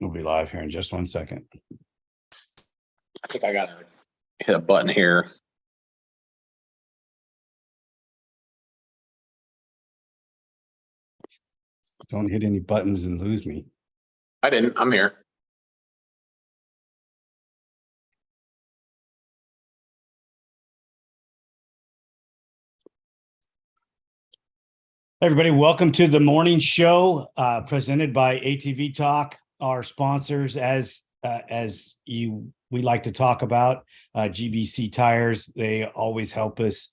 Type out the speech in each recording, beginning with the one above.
We'll be live here in just 1 second. I think I gotta hit a button here. Don't hit any buttons and lose me. I didn't. I'm here. Everybody, welcome to the morning show presented by ATV-TALK. Our sponsors, as we like to talk about, GBC Tires. They always help us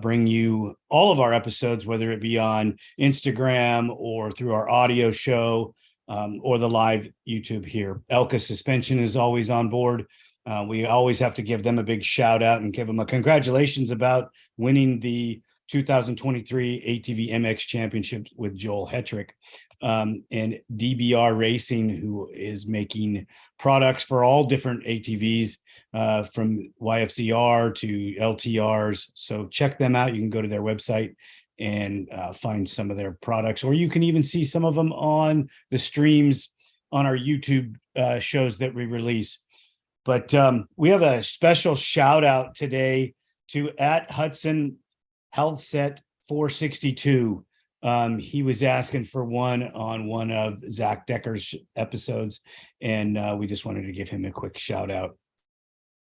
bring you all of our episodes, whether it be on Instagram or through our audio show or the live YouTube here. Elka Suspension is always on board. We always have to give them a big shout out and give them a congratulations about winning the 2023 ATV MX Championship with Joel Hetrick, and DBR Racing, who is making products for all different ATVs, from YFCR to LTRs. So check them out. You can go to their website and find some of their products, or you can even see some of them on the streams on our YouTube shows that we release. But we have a special shout out today to @Hudson Healthset 462. He was asking for one on one of Zach Decker's episodes, and we just wanted to give him a quick shout out.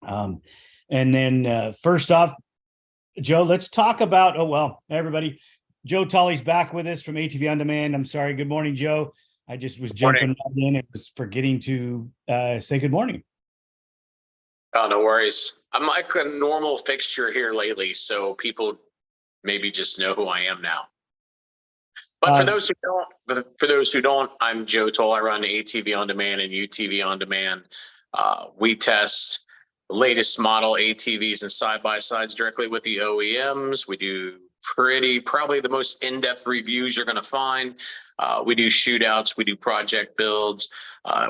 And then first off, Joe, let's talk about, everybody, Joe Tully's back with us from ATV On Demand. I'm sorry. Good morning, Joe. I just was jumping right in and was forgetting to say good morning. Oh, no worries. I'm like a normal fixture here lately, so people maybe just know who I am now. But for those who don't, I'm Joe Toll. I run ATV On Demand and UTV On Demand. We test the latest model ATVs and side-by-sides directly with the OEMs. We do probably the most in-depth reviews you're going to find. We do shootouts. We do project builds.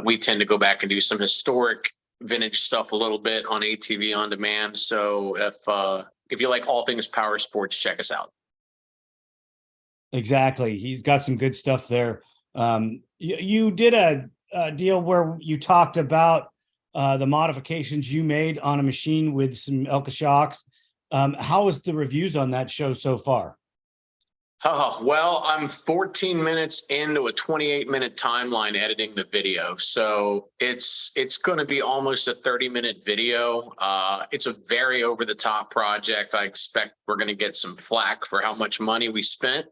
We tend to go back and do some historic vintage stuff a little bit on ATV On Demand. So if you like all things power sports, check us out. Exactly. He's got some good stuff there. You did a deal where you talked about the modifications you made on a machine with some Elka shocks. How was the reviews on that show so far? Oh, well, I'm 14 minutes into a 28-minute timeline editing the video. So it's going to be almost a 30-minute video. It's a very over-the-top project. I expect we're going to get some flack for how much money we spent,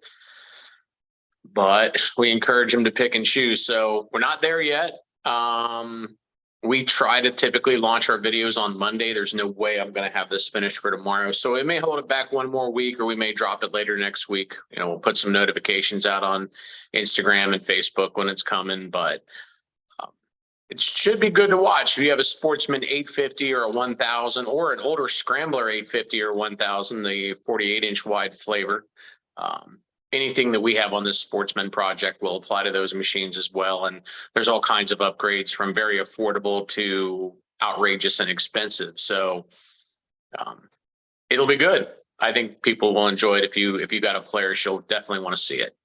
but we encourage them to pick and choose. So we're not there yet. We try to typically launch our videos on Monday. There's no way I'm going to have this finished for tomorrow. So we may hold it back one more week, or we may drop it later next week. You know, we'll put some notifications out on Instagram and Facebook when it's coming, but it should be good to watch. If you have a Sportsman 850 or a 1000 or an older Scrambler 850 or 1000, the 48-inch wide flavor, anything that we have on this Sportsman project will apply to those machines as well. And there's all kinds of upgrades from very affordable to outrageous and expensive. So it'll be good. I think people will enjoy it. If you got a player, she'll definitely want to see it.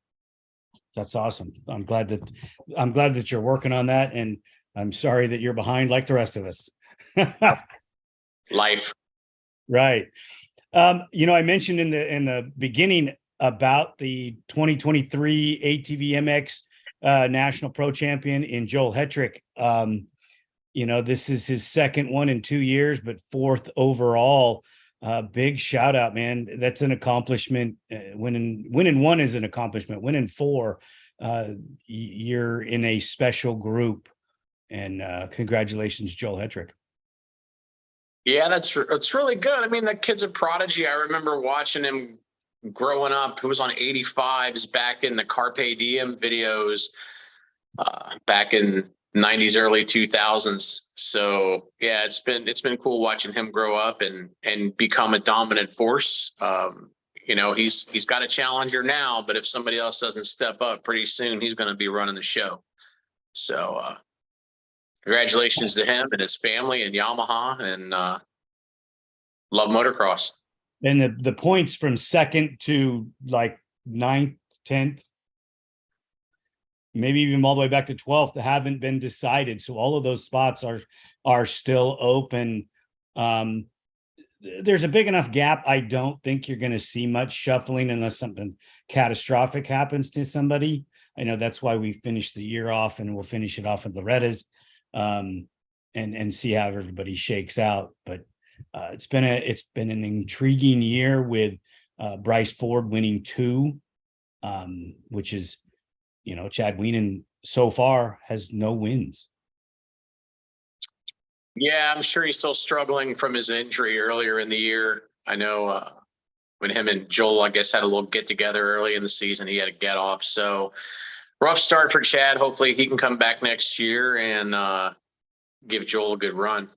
That's awesome. I'm glad that you're working on that, and I'm sorry that you're behind like the rest of us. Life. Right. I mentioned in the beginning about the 2023 ATV MX National Pro Champion in Joel Hetrick. This is his second one in 2 years, but fourth overall. Big shout out, man. That's an accomplishment. Winning one is an accomplishment. Winning four, you're in a special group. And congratulations, Joel Hetrick. Yeah, that's really good. I mean, that kid's a prodigy. I remember watching him growing up. He was on 85s back in the Carpe Diem videos back in 90s, early 2000s. So yeah, it's been cool watching him grow up and become a dominant force. He's got a challenger now, but if somebody else doesn't step up pretty soon, he's going to be running the show. So congratulations to him and his family and Yamaha, and love motocross. And the points from second to like 9th, 10th. maybe even all the way back to 12th that haven't been decided. So all of those spots are still open. There's a big enough gap. I don't think you're going to see much shuffling unless something catastrophic happens to somebody. I know that's why we finished the year off, and we'll finish it off at Loretta's, and see how everybody shakes out. But it's been an intriguing year with Bryce Ford winning 2, which is, Chad Wienen so far has no wins. Yeah, I'm sure he's still struggling from his injury earlier in the year. I know when him and Joel, I guess, had a little get together early in the season, he had a get off. So rough start for Chad. Hopefully he can come back next year and give Joel a good run.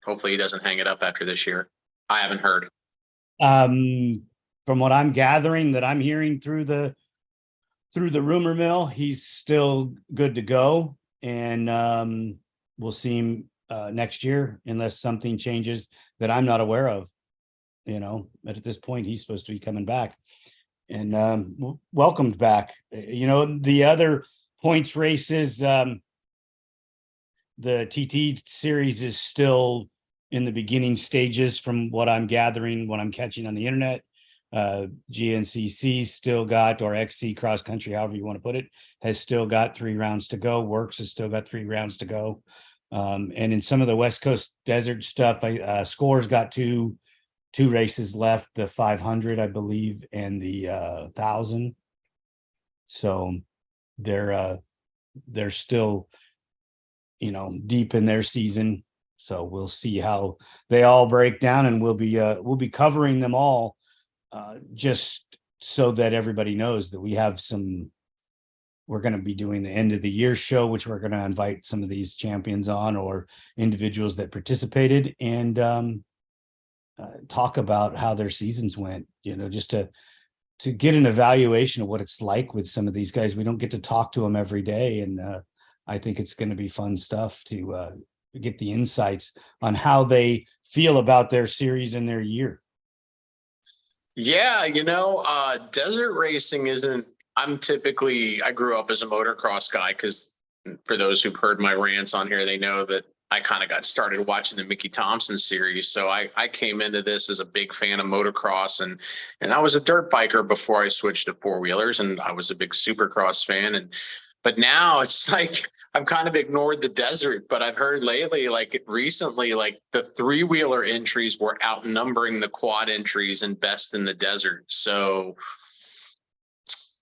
Hopefully he doesn't hang it up after this year. I haven't heard. From what I'm gathering, that I'm hearing through the rumor mill, he's still good to go, and we'll see him next year unless something changes that I'm not aware of. But at this point, he's supposed to be coming back and welcomed back. The other points races, the TT series is still in the beginning stages from what I'm gathering, what I'm catching on the internet. GNCC still got, or XC cross country, however you want to put it, has still got 3 rounds to go. Works has still got 3 rounds to go. And in some of the West Coast desert stuff, Score's got two races left, the 500, I believe, and the 1,000. So they're still, deep in their season. So we'll see how they all break down, and we'll be covering them all, just so that everybody knows that we're going to be doing the end of the year show, which we're going to invite some of these champions on or individuals that participated, and talk about how their seasons went, just to get an evaluation of what it's like with some of these guys. We don't get to talk to them every day. And I think it's going to be fun stuff to get the insights on how they feel about their series and their year. Yeah, desert racing isn't, I grew up as a motocross guy, because for those who've heard my rants on here, they know that I kind of got started watching the Mickey Thompson series. So I came into this as a big fan of motocross, and I was a dirt biker before I switched to 4-wheelers, and I was a big supercross fan. But now it's like I've kind of ignored the desert, but I've heard lately, recently, the 3-wheeler entries were outnumbering the quad entries and best in the desert. So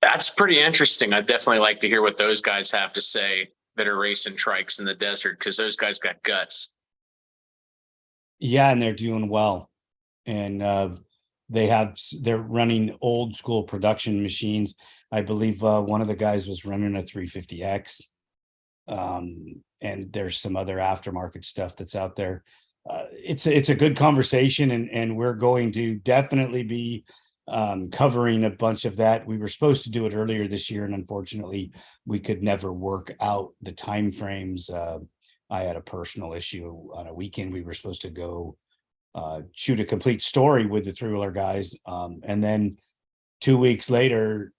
that's pretty interesting. I'd definitely like to hear what those guys have to say that are racing trikes in the desert, because those guys got guts. Yeah, and they're doing well. And they're running old school production machines. I believe one of the guys was running a 350X. And there's some other aftermarket stuff that's out there. It's a good conversation, and we're going to definitely be covering a bunch of that. We were supposed to do it earlier this year, and unfortunately we could never work out the time frames. I had a personal issue on a weekend. We were supposed to go shoot a complete story with the 3-wheeler guys, and then 2 weeks later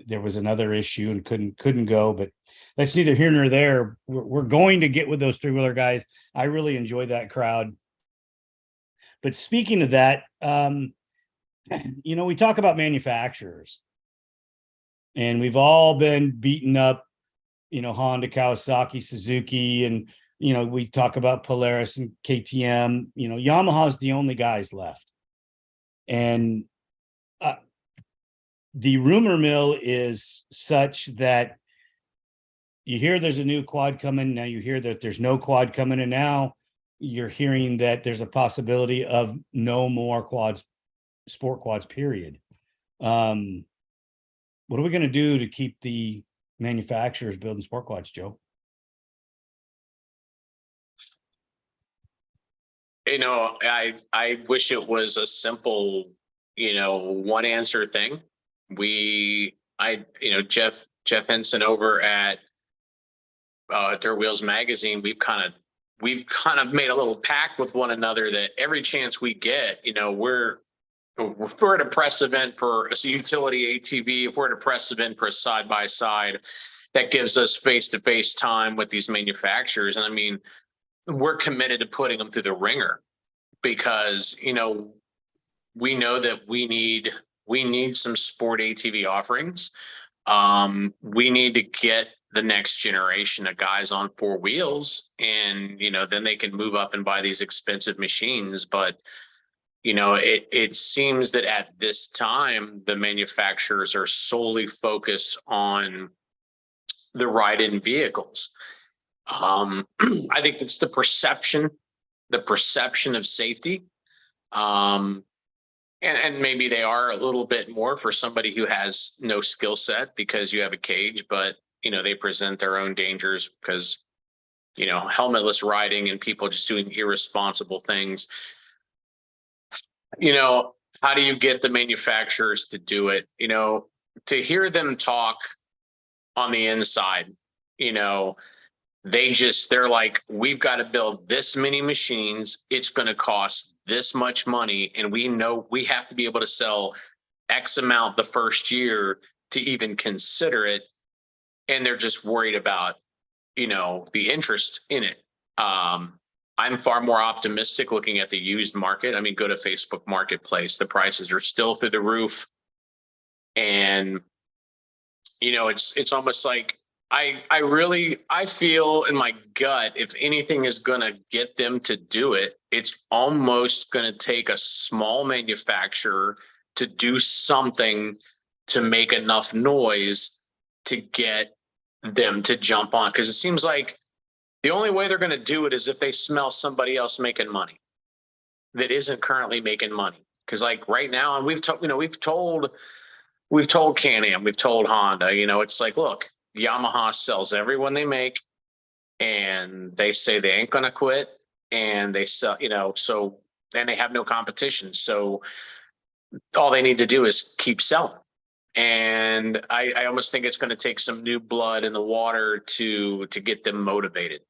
there was another issue and couldn't go. But that's neither here nor there. We're going to get with those 3-wheeler guys. I really enjoy that crowd. But speaking of that, we talk about manufacturers, and we've all been beaten up, Honda, Kawasaki, Suzuki, and, we talk about Polaris and KTM. Yamaha's the only guys left. And the rumor mill is such that you hear there's a new quad coming. Now you hear that there's no quad coming. And now you're hearing that there's a possibility of no more sport quads, period. What are we going to do to keep the manufacturers building sport quads, Joe? I wish it was a simple, one answer thing. Jeff Henson over at Dirt Wheels Magazine, we've kind of made a little pact with one another that every chance we get, if we're at a press event for a utility ATV, if we're at a press event for a side-by-side, that gives us face-to-face time with these manufacturers. And I mean, we're committed to putting them through the ringer because, we know that we need some sport ATV offerings. We need to get the next generation of guys on four wheels, and then they can move up and buy these expensive machines. But it seems that at this time the manufacturers are solely focused on the ride-in vehicles. I think it's the perception of safety. And maybe they are a little bit more for somebody who has no skill set because you have a cage, but they present their own dangers because helmetless riding and people just doing irresponsible things. How do you get the manufacturers to do it? To hear them talk on the inside, they're like, we've got to build this many machines. It's going to cost this much money. And we know we have to be able to sell X amount the first year to even consider it. And they're just worried about, the interest in it. I'm far more optimistic looking at the used market. I mean, go to Facebook Marketplace. The prices are still through the roof. And, it's almost like, I feel in my gut, if anything is going to get them to do it, it's almost going to take a small manufacturer to do something to make enough noise to get them to jump on. Because it seems like the only way they're going to do it is if they smell somebody else making money that isn't currently making money. Because like right now, and we've told Can-Am, we've told Honda, it's like, look, Yamaha sells everyone they make, and they say they ain't going to quit, and they sell, so then they have no competition. So all they need to do is keep selling. And I almost think it's going to take some new blood in the water to get them motivated.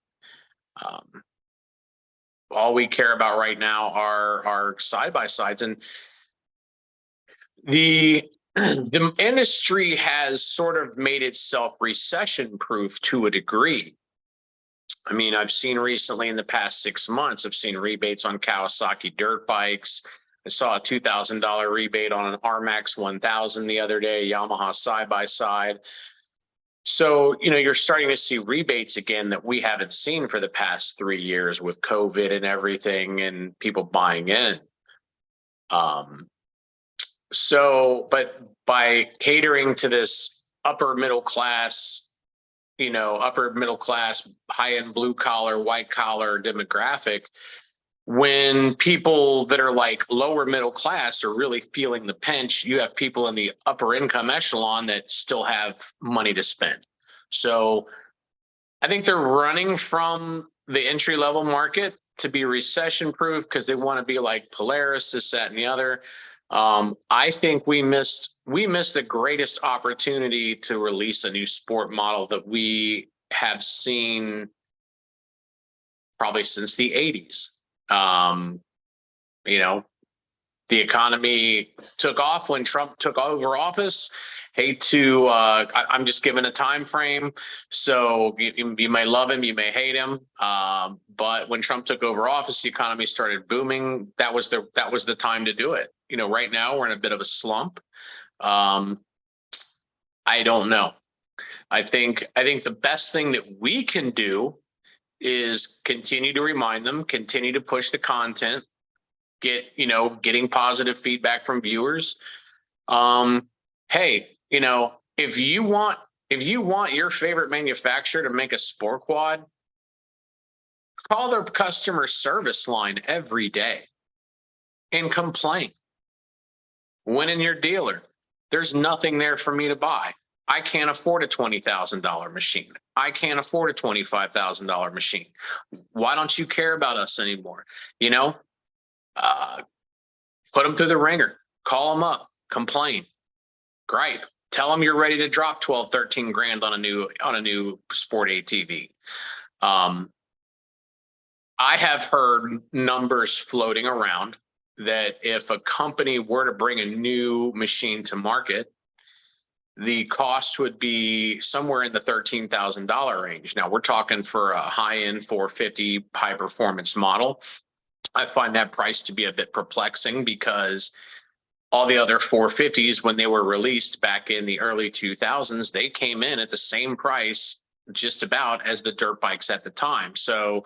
All we care about right now are side-by-sides, and the industry has sort of made itself recession-proof to a degree. I mean, I've seen recently in the past 6 months, I've seen rebates on Kawasaki dirt bikes. I saw a $2,000 rebate on an RMAX 1000 the other day, Yamaha side-by-side. So, you're starting to see rebates again that we haven't seen for the past 3 years with COVID and everything and people buying in. But by catering to this upper middle class, high-end blue collar, white collar demographic, when people that are like lower middle class are really feeling the pinch, you have people in the upper income echelon that still have money to spend. So I think they're running from the entry level market to be recession proof because they want to be like Polaris, this, that, and the other. I think we missed the greatest opportunity to release a new sport model that we have seen probably since the 80s. The economy took off when Trump took over office. I'm just giving a time frame. So you may love him, you may hate him. But when Trump took over office, the economy started booming. That was the time to do it. Right now we're in a bit of a slump. I don't know. I think the best thing that we can do is continue to remind them, continue to push the content, getting positive feedback from viewers. Hey, if you want your favorite manufacturer to make a sport quad, call their customer service line every day and complain. When in your dealer, there's nothing there for me to buy. I can't afford a $20,000 machine. I can't afford a $25,000 machine. Why don't you care about us anymore? Put them through the ringer, call them up, complain, gripe, tell them you're ready to drop 12, 13 grand on a new sport ATV. I have heard numbers floating around that if a company were to bring a new machine to market, the cost would be somewhere in the $13,000 range. Now we're talking for a high-end 450 high performance model. I find that price to be a bit perplexing because all the other 450s, when they were released back in the early 2000s, they came in at the same price just about as the dirt bikes at the time. So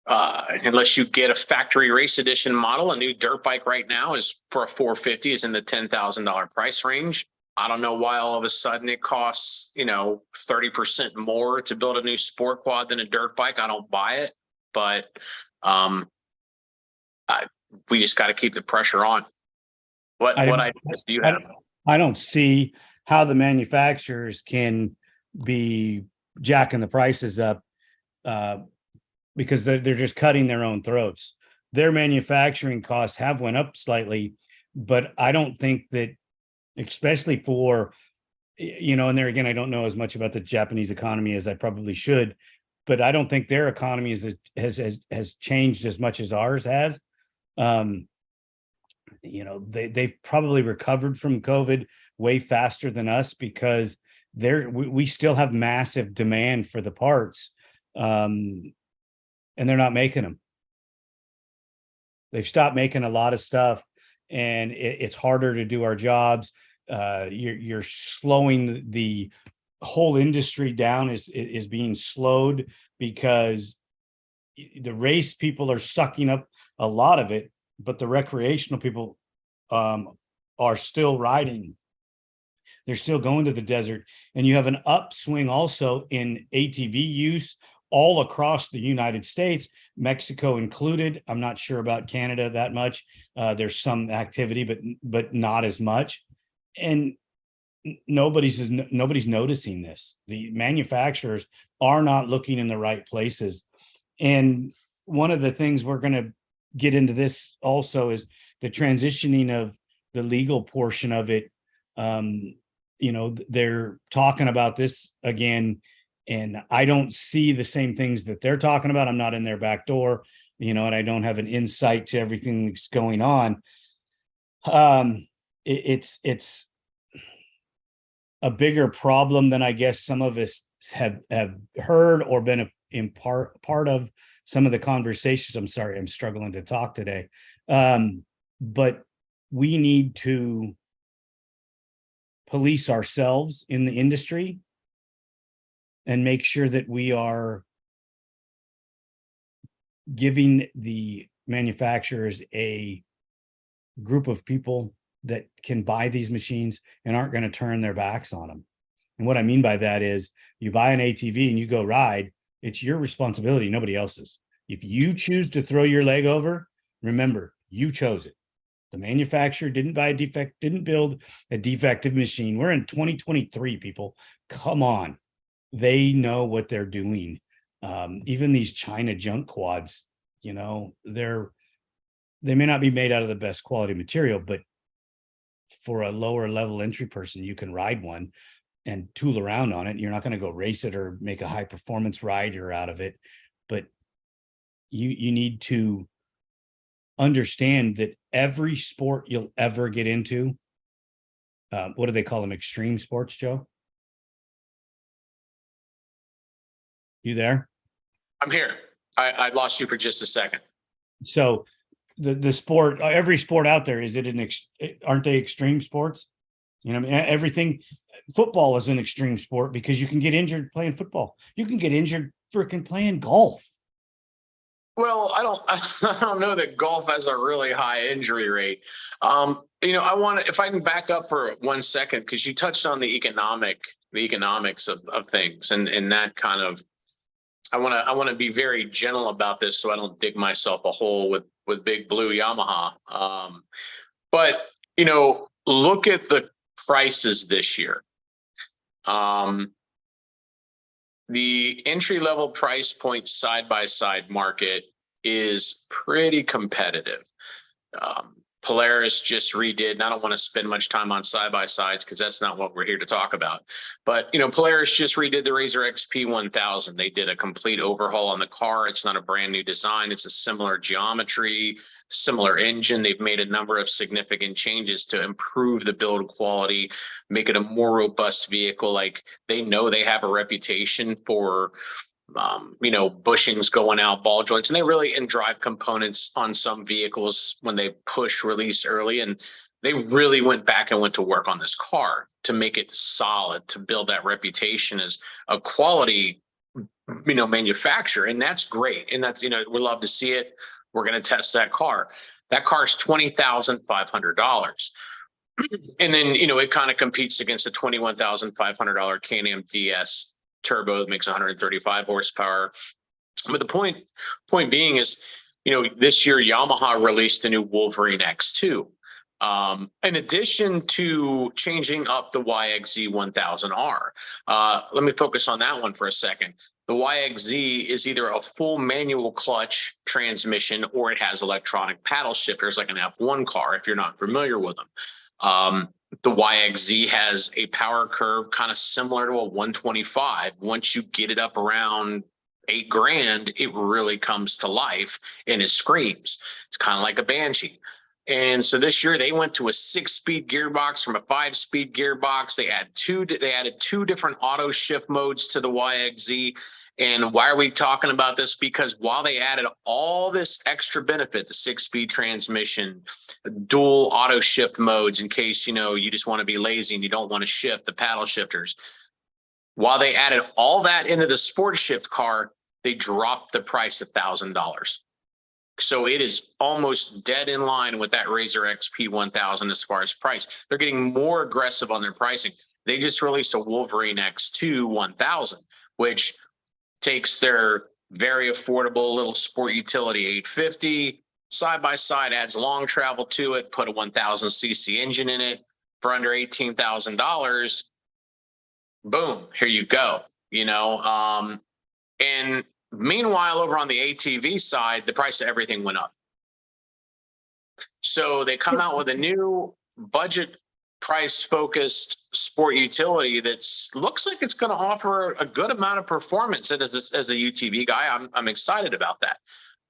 unless you get a factory race edition model, a new dirt bike right now is for a 450 is in the $10,000 price range. I don't know why all of a sudden it costs, 30% more to build a new sport quad than a dirt bike. I don't buy it, but we just got to keep the pressure on. What ideas do you have? I don't see how the manufacturers can be jacking the prices up because they're just cutting their own throats. Their manufacturing costs have went up slightly, but I don't think that, especially for, and there again, I don't know as much about the Japanese economy as I probably should, but I don't think their economy has changed as much as ours has. They've probably recovered from COVID way faster than us because we still have massive demand for the parts, and they're not making them. They've stopped making a lot of stuff, and it's harder to do our jobs. You're slowing the whole industry down, is being slowed because the race people are sucking up a lot of it, but the recreational people are still riding. They're still going to the desert, and you have an upswing also in ATV use all across the United States, Mexico included. I'm not sure about Canada that much. There's some activity, but not as much. And nobody's noticing this. The manufacturers are not looking in the right places. And one of the things we're going to get into this also is the transitioning of the legal portion of it. They're talking about this again, and I don't see the same things that they're talking about. I'm not in their back door, and I don't have an insight to everything that's going on. It's a bigger problem than I guess some of us have heard or been in part of some of the conversations. I'm sorry, I'm struggling to talk today. But we need to police ourselves in the industry and make sure that we are giving the manufacturers a group of people that can buy these machines and aren't going to turn their backs on them. And what I mean by that is you buy an ATV and you go ride, it's your responsibility, nobody else's. If you choose to throw your leg over, remember, you chose it. The manufacturer didn't build a defective machine. We're in 2023, people. Come on. They know what they're doing. Even these China junk quads, they may not be made out of the best quality material, but for a lower level entry person, you can ride one and tool around on it. You're not going to go race it or make a high performance rider out of it, but you need to understand that every sport you'll ever get into, what do they call them? Extreme sports, Joe? You there? I'm here. I lost you for just a second. So the sport, every sport out there, aren't they extreme sports? Everything. Football is an extreme sport because you can get injured playing football. You can get injured freaking playing golf. Well, I don't know that golf has a really high injury rate. If I can back up for 1 second, because you touched on the economics of things, and that kind of, I want to be very gentle about this so I don't dig myself a hole with Big Blue Yamaha. But look at the prices this year. The entry-level price point side-by-side market is pretty competitive. Polaris just redid, and I don't want to spend much time on side-by-sides because that's not what we're here to talk about. But, Polaris just redid the Razor XP 1000. They did a complete overhaul on the car. It's not a brand new design. It's a similar geometry, similar engine. They've made a number of significant changes to improve the build quality, make it a more robust vehicle. Like, they know they have a reputation for bushings going out, ball joints, and they really in drive components on some vehicles when they push release early. And they really went back and went to work on this car to make it solid, to build that reputation as a quality, manufacturer. And that's great. And that's, we love to see it. We're going to test that car. That car is $20,500. And then, it kind of competes against the $21,500 Can-Am DS turbo that makes 135 horsepower. But the point being is, this year Yamaha released the new Wolverine X2. In addition to changing up the YXZ 1000R, let me focus on that one for a second. The YXZ is either a full manual clutch transmission or it has electronic paddle shifters like an F1 car, if you're not familiar with them. The YXZ has a power curve kind of similar to a 125. Once you get it up around $8,000, it really comes to life and it screams. It's kind of like a Banshee. And so this year they went to a 6-speed gearbox from a 5-speed gearbox. They added two different auto shift modes to the YXZ. And why are we talking about this? Because while they added all this extra benefit, the 6-speed transmission, dual auto shift modes, in case, you just want to be lazy and you don't want to shift the paddle shifters. While they added all that into the Sport Shift car, they dropped the price $1,000. So it is almost dead in line with that Razor XP 1000 as far as price. They're getting more aggressive on their pricing. They just released a Wolverine X2 1000, which takes their very affordable little sport utility 850 side by side, adds long travel to it, put a 1000cc engine in it for under $18,000. Boom, here you go. And meanwhile, over on the ATV side, the price of everything went up. So they come out with a new budget price focused sport utility that looks like it's going to offer a good amount of performance. And as a UTV guy, I'm excited about that.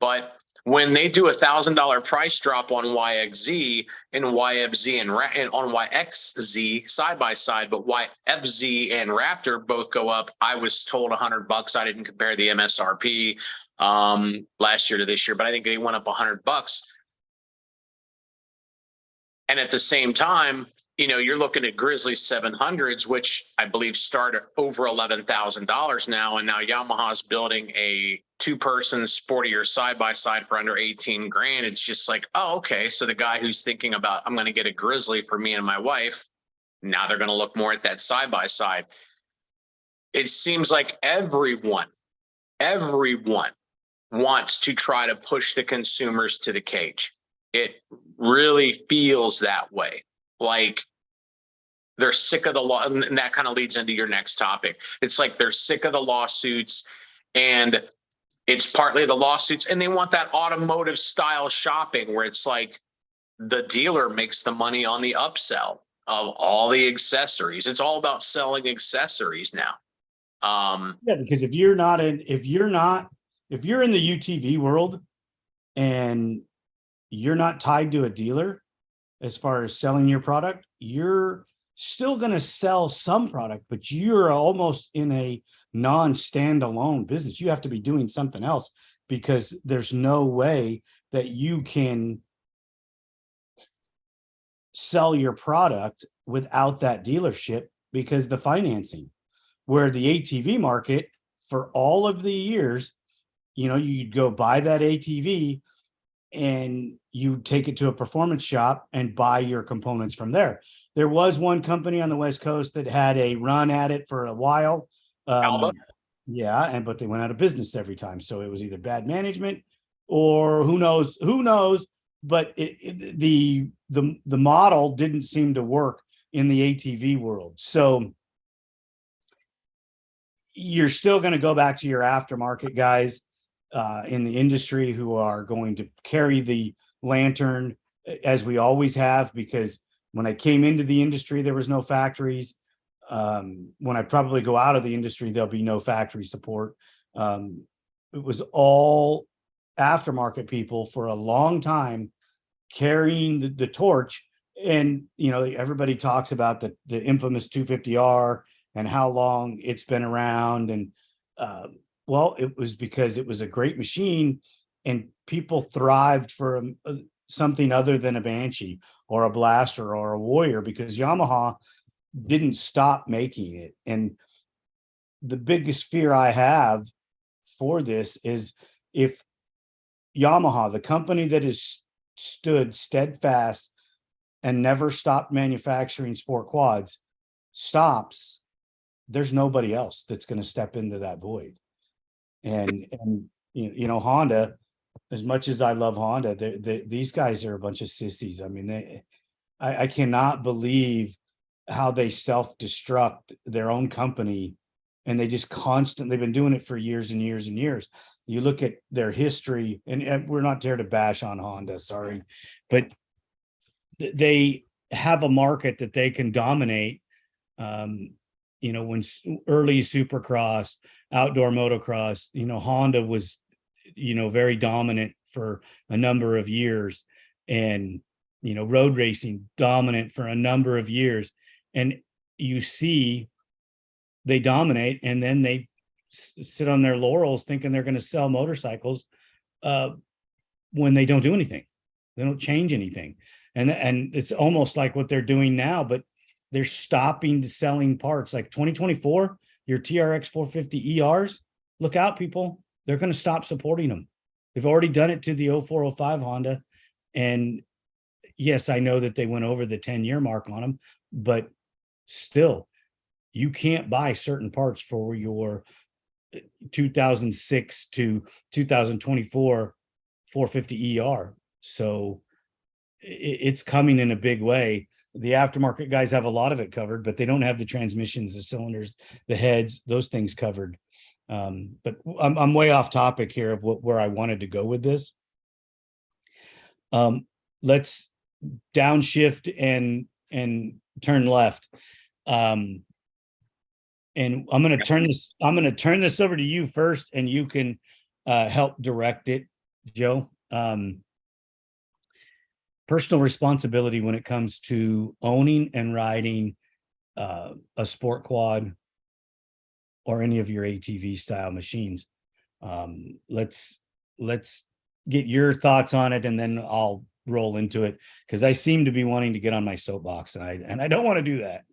But when they do $1,000 price drop on YXZ and YFZ and on YXZ side by side, but YFZ and Raptor both go up, I was told $100. I didn't compare the MSRP last year to this year, but I think they went up $100. And at the same time, you're looking at Grizzly 700s, which I believe start at over $11,000 now. And now Yamaha's building a 2-person sportier side-by-side for under $18,000. It's just like, oh, okay. So the guy who's thinking about, I'm going to get a Grizzly for me and my wife, now they're going to look more at that side-by-side. It seems like everyone wants to try to push the consumers to the cage. It really feels that way. Like they're sick of the law, and that kind of leads into your next topic. It's like they're sick of the lawsuits, and it's partly the lawsuits, and they want that automotive style shopping where it's like the dealer makes the money on the upsell of all the accessories. It's all about selling accessories now. Yeah, because if you're in the UTV world and you're not tied to a dealer as far as selling your product, you're still going to sell some product, but you're almost in a non-standalone business. You have to be doing something else because there's no way that you can sell your product without that dealership because the financing, where the ATV market for all of the years, you'd go buy that ATV and you take it to a performance shop and buy your components from there. There was one company on the West Coast that had a run at it for a while. Yeah, but they went out of business every time. So it was either bad management or who knows. But the model didn't seem to work in the ATV world. So you're still going to go back to your aftermarket guys in the industry who are going to carry the lantern as we always have, because when I came into the industry, there was no factories. When I probably go out of the industry, there'll be no factory support. It was all aftermarket people for a long time carrying the torch. And, everybody talks about the infamous 250R and how long it's been around. And, well, it was because it was a great machine and people thrived for something other than a Banshee or a Blaster or a Warrior, because Yamaha didn't stop making it. And the biggest fear I have for this is, if Yamaha, the company that has stood steadfast and never stopped manufacturing sport quads, stops, there's nobody else that's going to step into that void. And Honda, as much as I love Honda, these guys are a bunch of sissies. I mean, I cannot believe how they self-destruct their own company, and they just constantly, they've been doing it for years and years and years. You look at their history, and we're not there to bash on Honda, sorry, but they have a market that they can dominate. When early Supercross, outdoor motocross, Honda was, very dominant for a number of years, and, road racing dominant for a number of years. And you see, they dominate, and then they sit on their laurels thinking they're going to sell motorcycles, when they don't do anything. They don't change anything. And it's almost like what they're doing now, but they're stopping selling parts. Like 2024, your TRX 450 ERs, look out, people. They're going to stop supporting them. They've already done it to the 0405 Honda. And yes, I know that they went over the 10-year mark on them, but still, you can't buy certain parts for your 2006 to 2024 450 ER. So it's coming in a big way. The aftermarket guys have a lot of it covered, but they don't have the transmissions, the cylinders, the heads, those things covered. But I'm way off topic here of where I wanted to go with this. Let's downshift and turn left. And I'm going to turn this over to you first, and you can help direct it, Joe. Personal responsibility when it comes to owning and riding a sport quad or any of your ATV style machines. Let's get your thoughts on it, and then I'll roll into it, because I seem to be wanting to get on my soapbox, and I don't want to do that.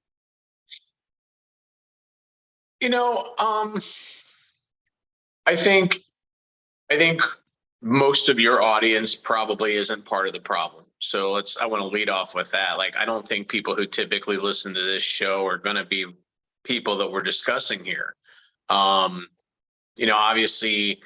I think most of your audience probably isn't part of the problem. So I want to lead off with that. Like, I don't think people who typically listen to this show are going to be people that we're discussing here. Obviously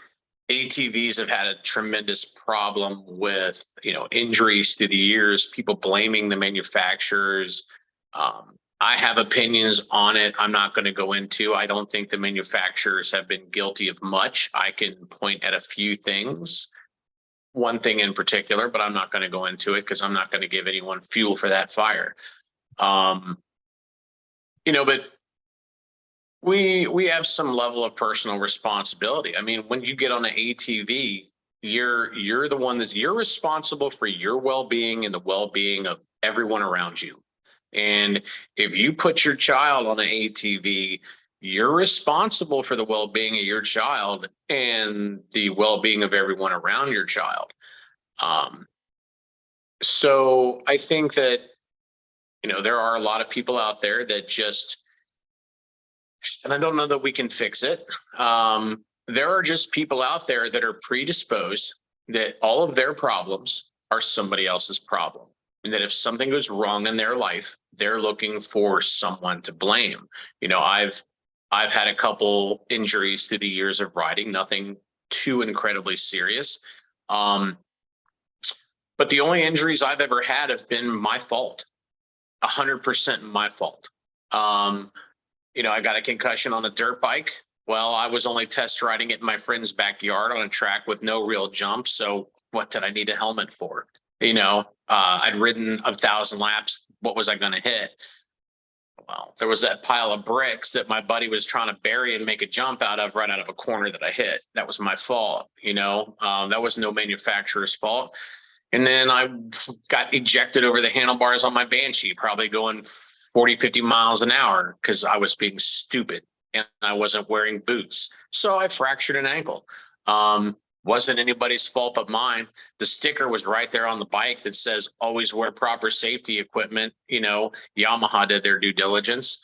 ATVs have had a tremendous problem with, injuries through the years, people blaming the manufacturers. I have opinions on it. I'm not going to go into. I don't think the manufacturers have been guilty of much. I can point at a few things, one thing in particular, but I'm not going to go into it because I'm not going to give anyone fuel for that fire. But we have some level of personal responsibility. I mean, when you get on an ATV, you're the one you're responsible for your well-being and the well-being of everyone around you. And if you put your child on an ATV, you're responsible for the well-being of your child and the well-being of everyone around your child. So I think that, there are a lot of people out there that just, and I don't know that we can fix it. There are just people out there that are predisposed that all of their problems are somebody else's problem. And that if something goes wrong in their life, they're looking for someone to blame. I've had a couple injuries through the years of riding, nothing too incredibly serious. But the only injuries I've ever had have been my fault, 100% my fault. I got a concussion on a dirt bike. Well, I was only test riding it in my friend's backyard on a track with no real jump. So what did I need a helmet for? I'd ridden 1,000 laps. What was I going to hit? Well, there was that pile of bricks that my buddy was trying to bury and make a jump out of right out of a corner that I hit. That was my fault. That was no manufacturer's fault. And then I got ejected over the handlebars on my Banshee, probably going 40, 50 miles an hour because I was being stupid and I wasn't wearing boots. So I fractured an ankle. Wasn't anybody's fault but mine. The sticker was right there on the bike that says always wear proper safety equipment. Yamaha did their due diligence.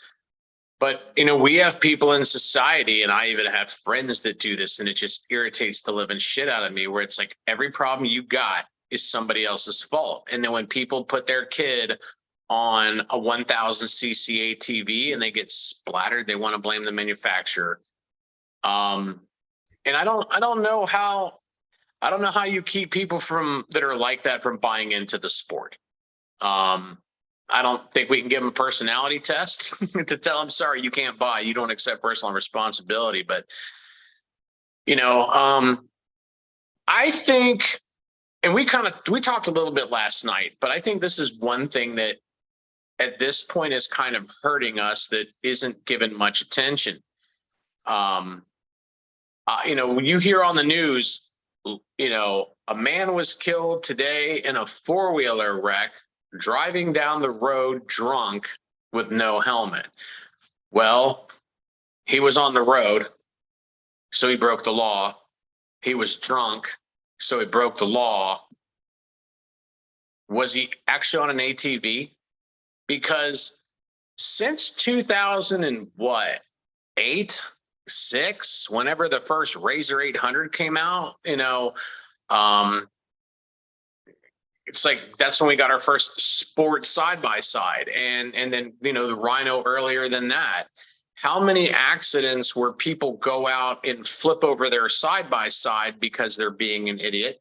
But, we have people in society, and I even have friends that do this, and it just irritates the living shit out of me, where it's like every problem you got is somebody else's fault. And then when people put their kid on a 1,000cc ATV and they get splattered, they want to blame the manufacturer. And I don't know how you keep people that are like that from buying into the sport. I don't think we can give them a personality test to tell them, sorry, you can't buy, you don't accept personal responsibility. But, I think, and we talked a little bit last night, but I think this is one thing that at this point is kind of hurting us that isn't given much attention. When you hear on the news, a man was killed today in a four-wheeler wreck driving down the road drunk with no helmet. Well, he was on the road, so he broke the law. He was drunk, so he broke the law. Was he actually on an ATV? Because since 2008, 6, whenever the first Razor 800 came out, it's like that's when we got our first sport side by side, and then the Rhino earlier than that. How many accidents where people go out and flip over their side by side because they're being an idiot?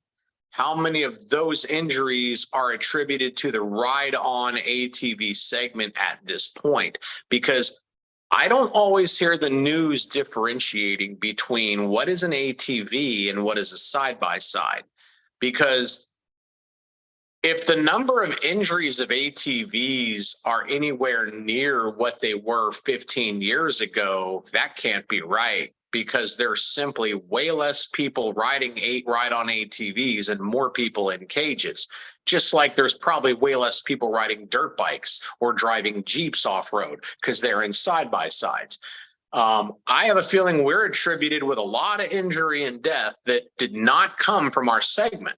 How many of those injuries are attributed to the ride-on ATV segment at this point? Because I don't always hear the news differentiating between what is an ATV and what is a side-by-side. Because if the number of injuries of ATVs are anywhere near what they were 15 years ago, that can't be right, because there's simply way less people riding ride-on ATVs and more people in cages. Just like there's probably way less people riding dirt bikes or driving Jeeps off-road because they're in side-by-sides. I have a feeling we're attributed with a lot of injury and death that did not come from our segment.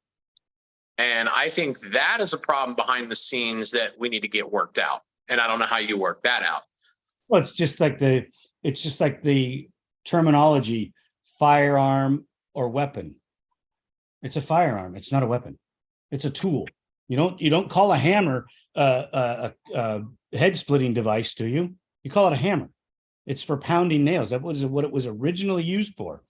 And I think that is a problem behind the scenes that we need to get worked out. And I don't know how you work that out. Well, it's just like the terminology, firearm or weapon. It's a firearm. It's not a weapon. It's a tool. You don't call a hammer a head splitting device, do you? You call it a hammer. It's for pounding nails. That was what it was originally used for.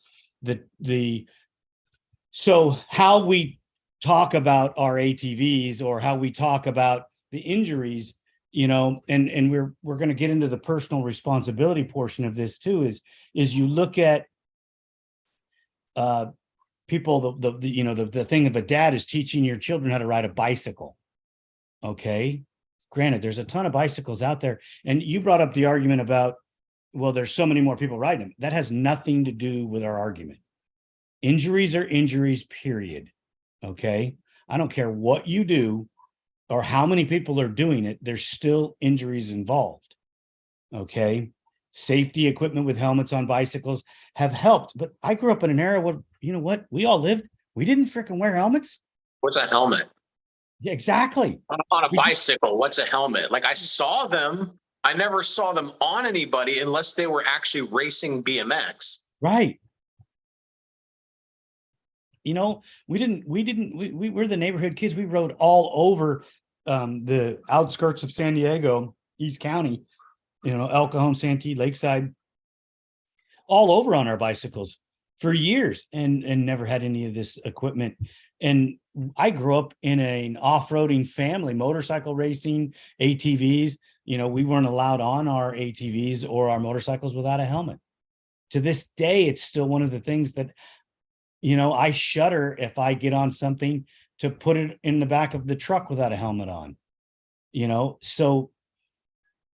So how we talk about our ATVs or how we talk about the injuries, and we're going to get into the personal responsibility portion of this too, is you look at people, the thing of a dad is teaching your children how to ride a bicycle. Okay. Granted, there's a ton of bicycles out there. And you brought up the argument about, well, there's so many more people riding them. That has nothing to do with our argument. Injuries are injuries, period. Okay. I don't care what you do or how many people are doing it. There's still injuries involved. Okay. Safety equipment with helmets on bicycles have helped, but I grew up in an era where, we all lived. We didn't freaking wear helmets. What's a helmet? Yeah, exactly. On a bicycle, what's a helmet? Like, I saw them. I never saw them on anybody unless they were actually racing BMX. Right. We were the neighborhood kids. We rode all over the outskirts of San Diego, East County, El Cajon, Santee, Lakeside, all over on our bicycles for years and never had any of this equipment. And I grew up in an off-roading family, motorcycle racing, ATVs. We weren't allowed on our ATVs or our motorcycles without a helmet. To this day, it's still one of the things that, I shudder if I get on something to put it in the back of the truck without a helmet on. So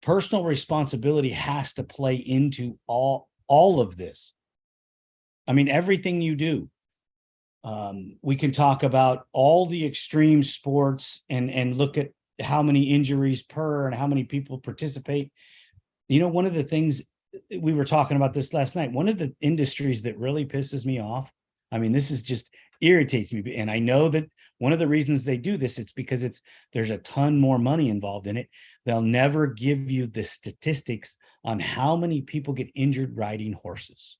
personal responsibility has to play into all of this. I mean, everything you do. We can talk about all the extreme sports and look at how many injuries per and how many people participate. One of the things, we were talking about this last night, one of the industries that really pisses me off, I mean, this is just irritates me. And I know that one of the reasons they do this, it's because there's a ton more money involved in it. They'll never give you the statistics on how many people get injured riding horses.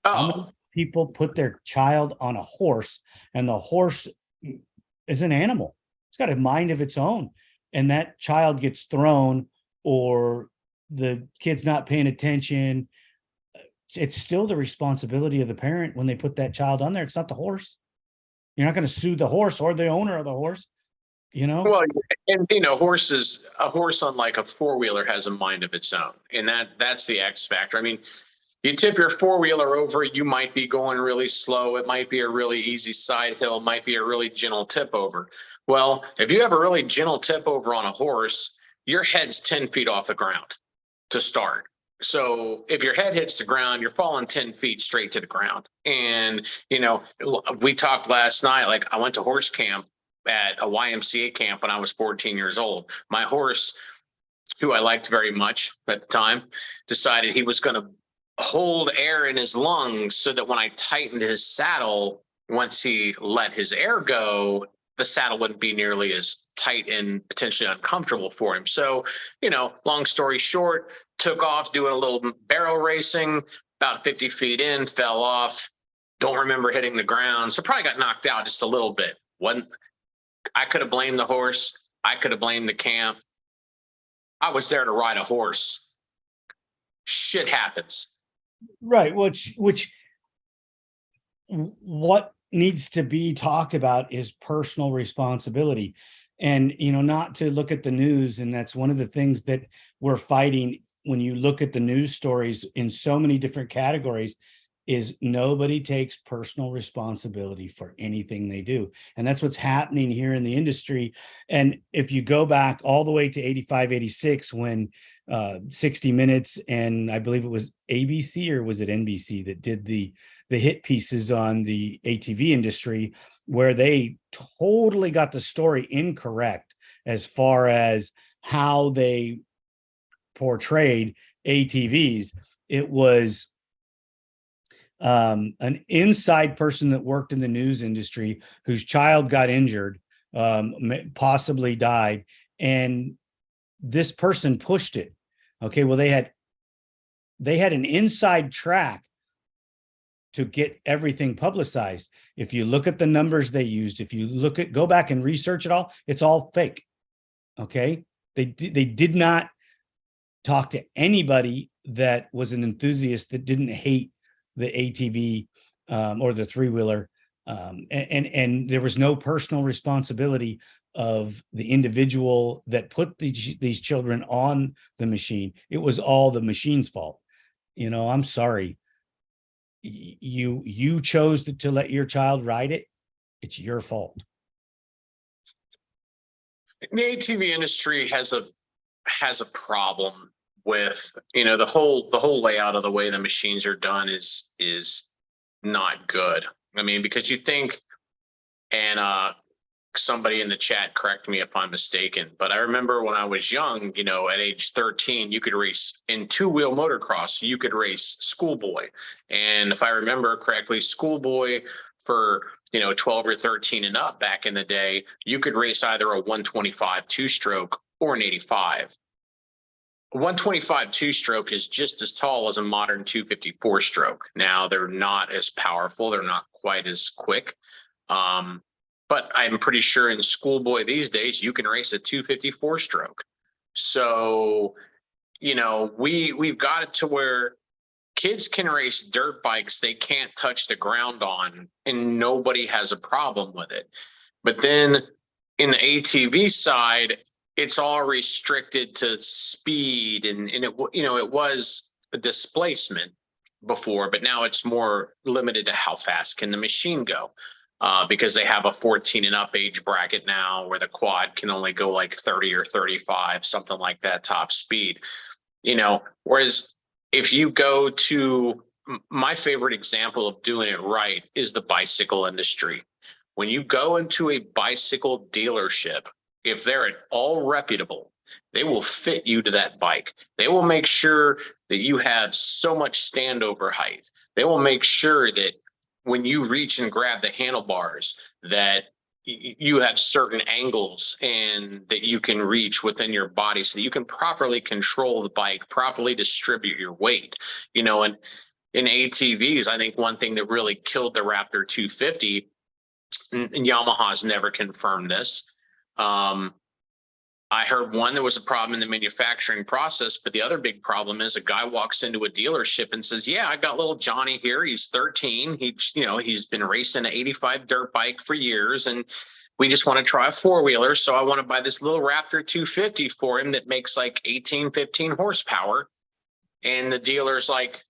How many people put their child on a horse, and the horse is an animal. It's got a mind of its own. And that child gets thrown, or the kid's not paying attention. It's still the responsibility of the parent when they put that child on there. It's not the horse. You're not going to sue the horse or the owner of the horse, Well, and a horse, unlike a four-wheeler, has a mind of its own. And that's the X factor. I mean, you tip your four-wheeler over, you might be going really slow. It might be a really easy side hill, might be a really gentle tip over. Well, if you have a really gentle tip over on a horse, your head's 10 feet off the ground to start. So if your head hits the ground, you're falling 10 feet straight to the ground. And, we talked last night, like I went to horse camp at a YMCA camp when I was 14 years old. My horse, who I liked very much at the time, decided he was going to hold air in his lungs so that when I tightened his saddle, once he let his air go, the saddle wouldn't be nearly as tight and potentially uncomfortable for him. So, long story short, took off doing a little barrel racing, about 50 feet in, fell off. Don't remember hitting the ground. So probably got knocked out just a little bit. I could have blamed the horse. I could have blamed the camp. I was there to ride a horse. Shit happens. Right. What needs to be talked about is personal responsibility, and not to look at the news. And that's one of the things that we're fighting when you look at the news stories in so many different categories, is nobody takes personal responsibility for anything they do. And that's what's happening here in the industry. And if you go back all the way to 85, 86, when 60 Minutes, and I believe it was ABC or was it NBC that did the hit pieces on the ATV industry, where they totally got the story incorrect as far as how they portrayed ATVs. It was an inside person that worked in the news industry whose child got injured, possibly died, and this person pushed it. Okay, well, they had an inside track to get everything publicized. If you look at the numbers they used, if you go back and research it all, it's all fake. Okay, they did not talk to anybody that was an enthusiast that didn't hate the ATV or the three-wheeler, and there was no personal responsibility of the individual that put these children on the machine. It was all the machine's fault. I'm sorry. You chose to let your child ride it. It's your fault. The ATV industry has a problem with, the whole layout of the way the machines are done is not good. I mean, because you think, and somebody in the chat, correct me if I'm mistaken, but I remember when I was young, at age 13, you could race in two-wheel motocross, you could race schoolboy. And if I remember correctly, schoolboy for 12 or 13 and up back in the day, you could race either a 125 two-stroke or an 85. A 125 two-stroke is just as tall as a modern 254 stroke. Now, they're not as powerful, they're not quite as quick. But I'm pretty sure in schoolboy these days, you can race a 254 stroke. So, we've got it to where kids can race dirt bikes they can't touch the ground on, and nobody has a problem with it. But then in the ATV side, it's all restricted to speed, and it was a displacement before, but now it's more limited to how fast can the machine go. because they have a 14 and up age bracket now where the quad can only go like 30 or 35, something like that, top speed. Whereas if you go to my favorite example of doing it right is the bicycle industry. When you go into a bicycle dealership, if they're at all reputable, they will fit you to that bike. They will make sure that you have so much standover height. They will make sure that when you reach and grab the handlebars, that you have certain angles and that you can reach within your body so that you can properly control the bike, properly distribute your weight. And in ATVs, I think one thing that really killed the Raptor 250, and Yamaha's never confirmed this. I heard one, there was a problem in the manufacturing process, but the other big problem is a guy walks into a dealership and says, yeah, I got little Johnny here. He's 13. He's been racing an 85 dirt bike for years. And we just want to try a four-wheeler. So I want to buy this little Raptor 250 for him that makes like 18, 15 horsepower. And the dealer's like,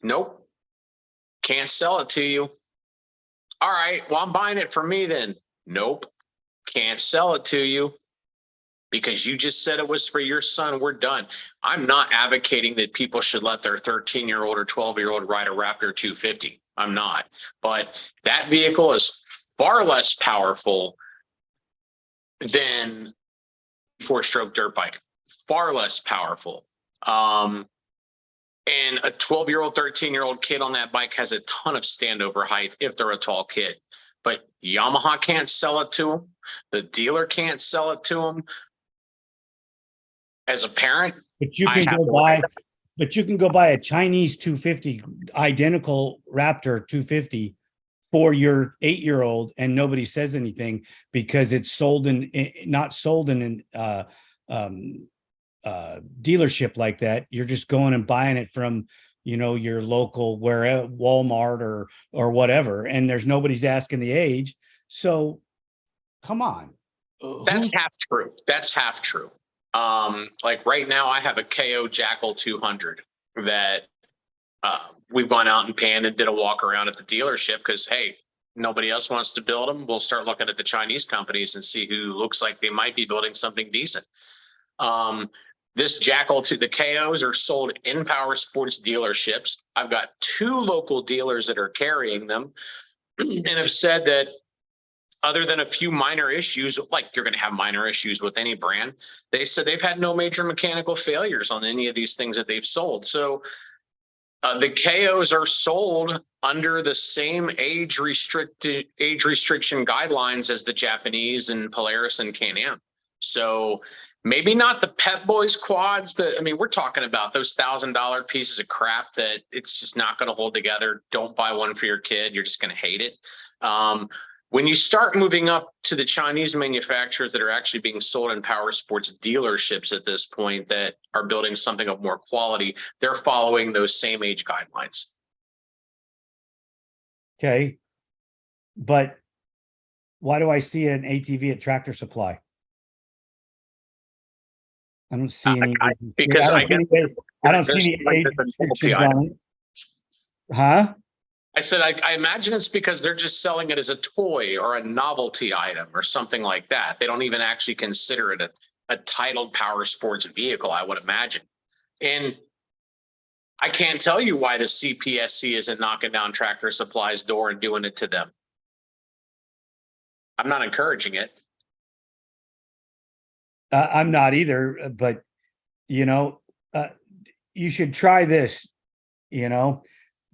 nope, can't sell it to you. All right, well, I'm buying it for me then. Nope, can't sell it to you because you just said it was for your son. We're done. I'm not advocating that people should let their 13-year-old or 12-year-old ride a Raptor 250. I'm not. But that vehicle is far less powerful than four-stroke dirt bike. Far less powerful. And a 12-year-old, 13-year-old kid on that bike has a ton of standover height if they're a tall kid. But Yamaha can't sell it to them. The dealer can't sell it to them. As a parent, but you can go buy a Chinese 250, identical Raptor 250 for your 8-year-old, and nobody says anything because it's not sold in dealership like that. You're just going and buying it from your local Walmart or whatever, and there's nobody's asking the age. So come on. That's half true. Like right now I have a KO Jackal 200 that we've gone out and panned and did a walk around at the dealership because, hey, nobody else wants to build them. We'll start looking at the Chinese companies and see who looks like they might be building something decent. This Jackal, the KOs are sold in power sports dealerships. I've got 2 local dealers that are carrying them and have said that other than a few minor issues, like you're going to have minor issues with any brand, they said they've had no major mechanical failures on any of these things that they've sold. So the KOs are sold under the same age restriction guidelines as the Japanese and Polaris and Can-Am. So maybe not the Pep Boys quads we're talking about those $1,000 pieces of crap that it's just not going to hold together. Don't buy one for your kid. You're just going to hate it. When you start moving up to the Chinese manufacturers that are actually being sold in power sports dealerships at this point that are building something of more quality, they're following those same age guidelines. Okay. But why do I see an ATV at Tractor Supply? I don't see any. Because I don't see any age restrictions on it. Huh? I said, I imagine it's because they're just selling it as a toy or a novelty item or something like that. They don't even actually consider it a titled power sports vehicle, I would imagine. And I can't tell you why the CPSC isn't knocking down Tractor Supply's door and doing it to them. I'm not encouraging it. I'm not either, but you should try this.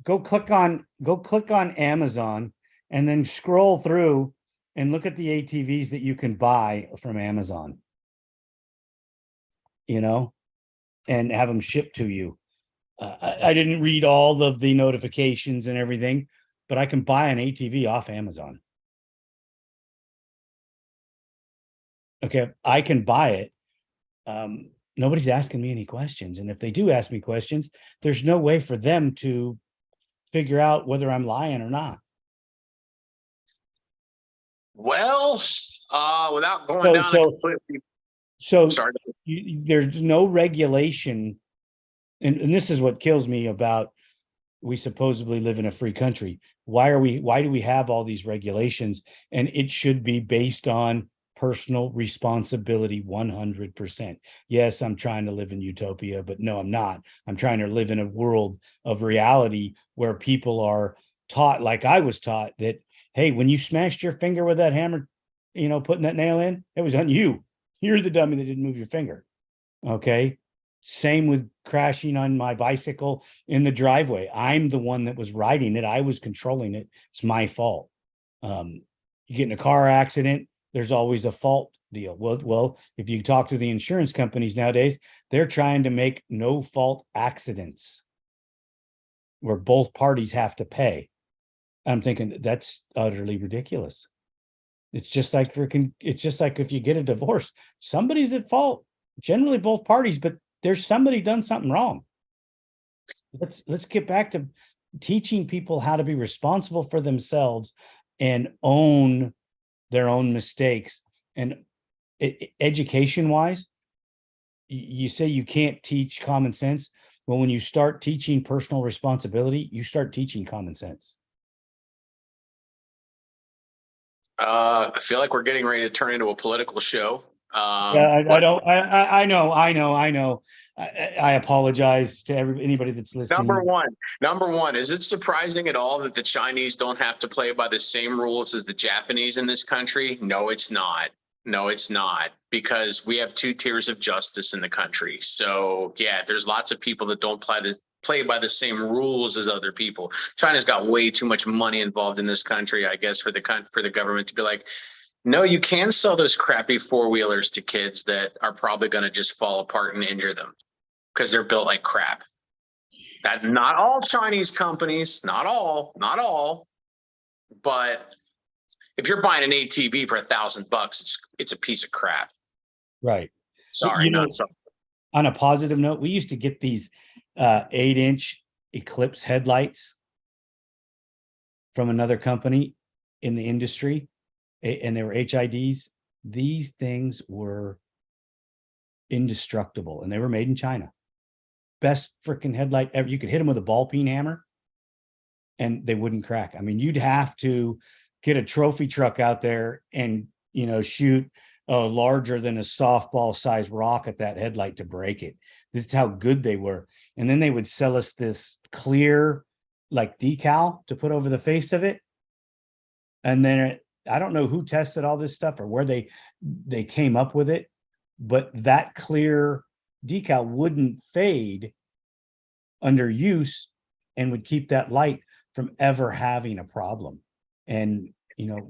Go click on Amazon and then scroll through and look at the ATVs that you can buy from Amazon. And have them shipped to you. I didn't read all of the notifications and everything, but I can buy an ATV off Amazon. Okay, I can buy it. Nobody's asking me any questions. And if they do ask me questions, there's no way for them to figure out whether I'm lying or not. Well, without going down completely. So there's no regulation. And this is what kills me about we supposedly live in a free country. Why do we have all these regulations? And it should be based on personal responsibility 100%. Yes, I'm trying to live in utopia, but no, I'm not. I'm trying to live in a world of reality where people are taught, like I was taught, that, hey, when you smashed your finger with that hammer, putting that nail in, it was on you. You're the dummy that didn't move your finger. Okay. Same with crashing on my bicycle in the driveway. I'm the one that was riding it. I was controlling it. It's my fault. You get in a car accident, there's always a fault deal. Well, if you talk to the insurance companies nowadays, they're trying to make no fault accidents where both parties have to pay. I'm thinking that's utterly ridiculous. It's just like if you get a divorce, somebody's at fault, generally both parties, but there's somebody done something wrong. Let's get back to teaching people how to be responsible for themselves and own their own mistakes. And education wise, you say you can't teach common sense. Well, when you start teaching personal responsibility, you start teaching common sense. I feel like we're getting ready to turn into a political show. Yeah, I know. I apologize to anybody that's listening. Number one, is it surprising at all that the Chinese don't have to play by the same rules as the Japanese in this country? No, it's not. No, it's not, because we have 2 tiers of justice in the country. So yeah, there's lots of people that don't play by the same rules as other people. China's got way too much money involved in this country, I guess, for the government to be like, no, you can sell those crappy 4-wheelers to kids that are probably going to just fall apart and injure them because they're built like crap. That not all Chinese companies, not all, but if you're buying an ATV for $1,000, it's a piece of crap. Right. Sorry, not so. On a positive note, we used to get these 8-inch Eclipse headlights from another company in the industry, and they were HIDs. These things were indestructible, and they were made in China. Best freaking headlight ever. You could hit them with a ball peen hammer and they wouldn't crack. I mean, you'd have to get a trophy truck out there and, shoot a larger than a softball size rock at that headlight to break it. This is how good they were. And then they would sell us this clear, like, decal to put over the face of it. And then I don't know who tested all this stuff or where they came up with it, but that clear decal wouldn't fade under use and would keep that light from ever having a problem. And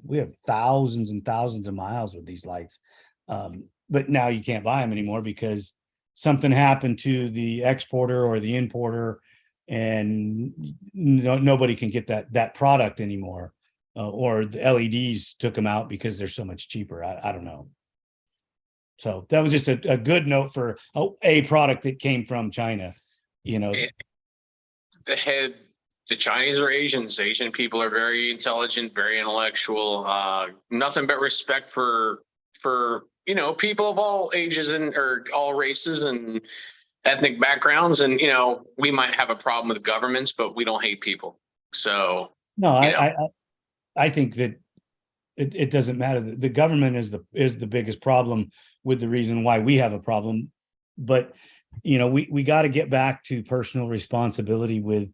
we have thousands and thousands of miles with these lights, but now you can't buy them anymore because something happened to the exporter or the importer, and nobody can get that product anymore, or the LEDs took them out because they're so much cheaper. I don't know. So that was just a good note for a product that came from China. The Chinese are Asians. Asian people are very intelligent, very intellectual. Nothing but respect for people of all ages or all races and ethnic backgrounds. And we might have a problem with governments, but we don't hate people. So no, I think that it doesn't matter. The government is the biggest problem with the reason why we have a problem. But we got to get back to personal responsibility with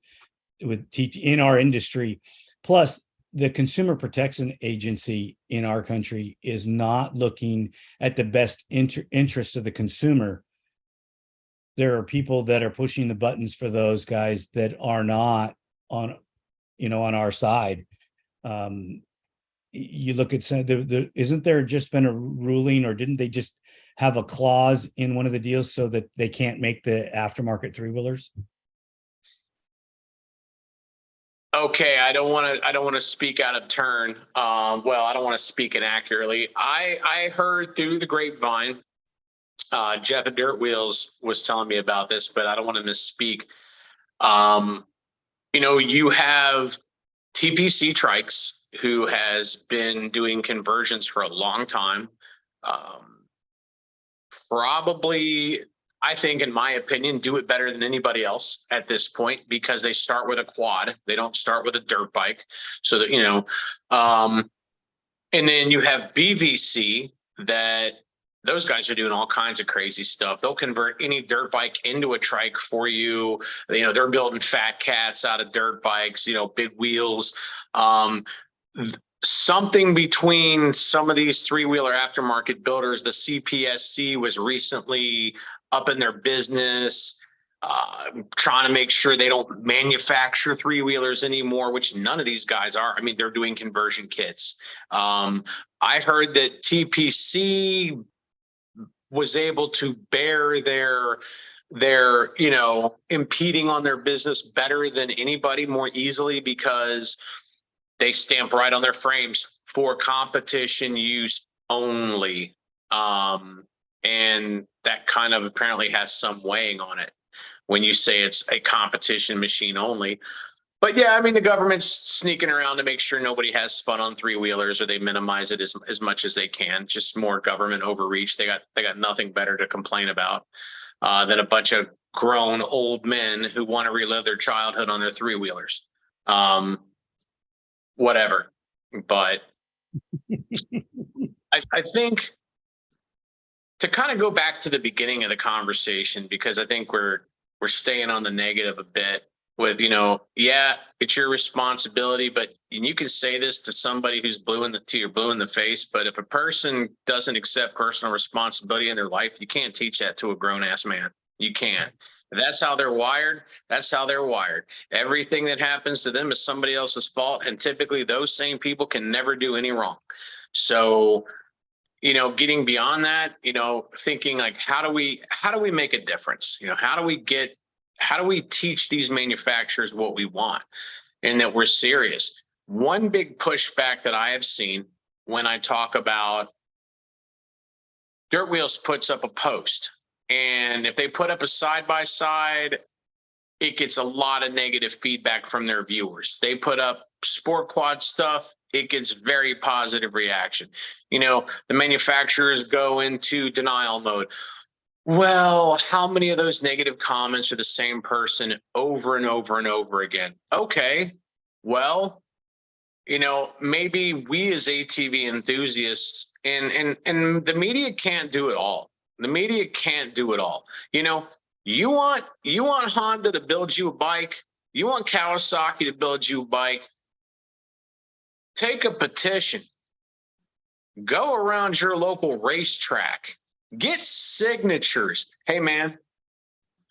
teach in our industry. Plus, the Consumer Protection Agency in our country is not looking at the best interest of the consumer. There are people that are pushing the buttons for those guys that are not on our side. You look at isn't there just been a ruling, or didn't they just have a clause in one of the deals so that they can't make the aftermarket 3-wheelers? Okay, I don't want to speak out of turn. Well, I don't want to speak inaccurately. I heard through the grapevine, Jeff at Dirt Wheels was telling me about this, but I don't want to misspeak. You have TPC Trikes, who has been doing conversions for a long time. Probably I think, in my opinion, do it better than anybody else at this point, because they start with a quad. They don't start with a dirt bike. So that, and then you have BVC, that those guys are doing all kinds of crazy stuff. They'll convert any dirt bike into a trike for you. They're building fat cats out of dirt bikes, big wheels. Something between some of these three-wheeler aftermarket builders, the CPSC was recently up in their business, trying to make sure they don't manufacture three-wheelers anymore, which none of these guys are. I mean, they're doing conversion kits. I heard that TPC was able to bear their impeding on their business better than anybody, more easily, because they stamp right on their frames for competition use only. And that kind of apparently has some weighing on it when you say it's a competition machine only. But yeah, I mean, the government's sneaking around to make sure nobody has fun on three-wheelers, or they minimize it as much as they can. Just more government overreach. They got nothing better to complain about than a bunch of grown old men who want to relive their childhood on their three-wheelers. Whatever. But I think, to kind of go back to the beginning of the conversation, because I think we're staying on the negative a bit with, yeah, it's your responsibility, but you can say this to somebody who's blue in the face, but if a person doesn't accept personal responsibility in their life, you can't teach that to a grown ass man. You can't. That's how they're wired. That's how they're wired. Everything that happens to them is somebody else's fault. And typically those same people can never do any wrong. So, getting beyond that, thinking like, how do we make a difference? How do we teach these manufacturers what we want, and that we're serious? One big pushback that I have seen when I talk about Dirt Wheels puts up a post, and if they put up a side-by-side, it gets a lot of negative feedback from their viewers. They put up sport quad stuff, it gets very positive reaction. The manufacturers go into denial mode. Well, how many of those negative comments are the same person over and over and over again? Okay, well, maybe we as ATV enthusiasts, and the media can't do it all. The media can't do it all. You want Honda to build you a bike. You want Kawasaki to build you a bike. Take a petition. Go around your local racetrack. Get signatures. Hey, man,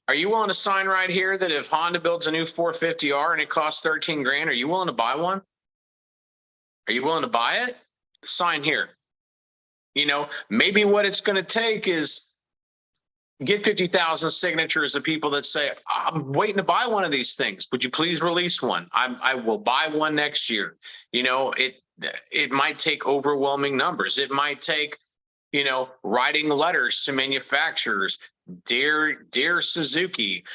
are you willing to sign right here that if Honda builds a new 450R and it costs 13 grand, are you willing to buy one? Are you willing to buy it? Sign here. Maybe what it's going to take is get 50,000 signatures of people that say, I'm waiting to buy one of these things. Would you please release one? I will buy one next year. It might take overwhelming numbers. It might take, writing letters to manufacturers. Dear Suzuki,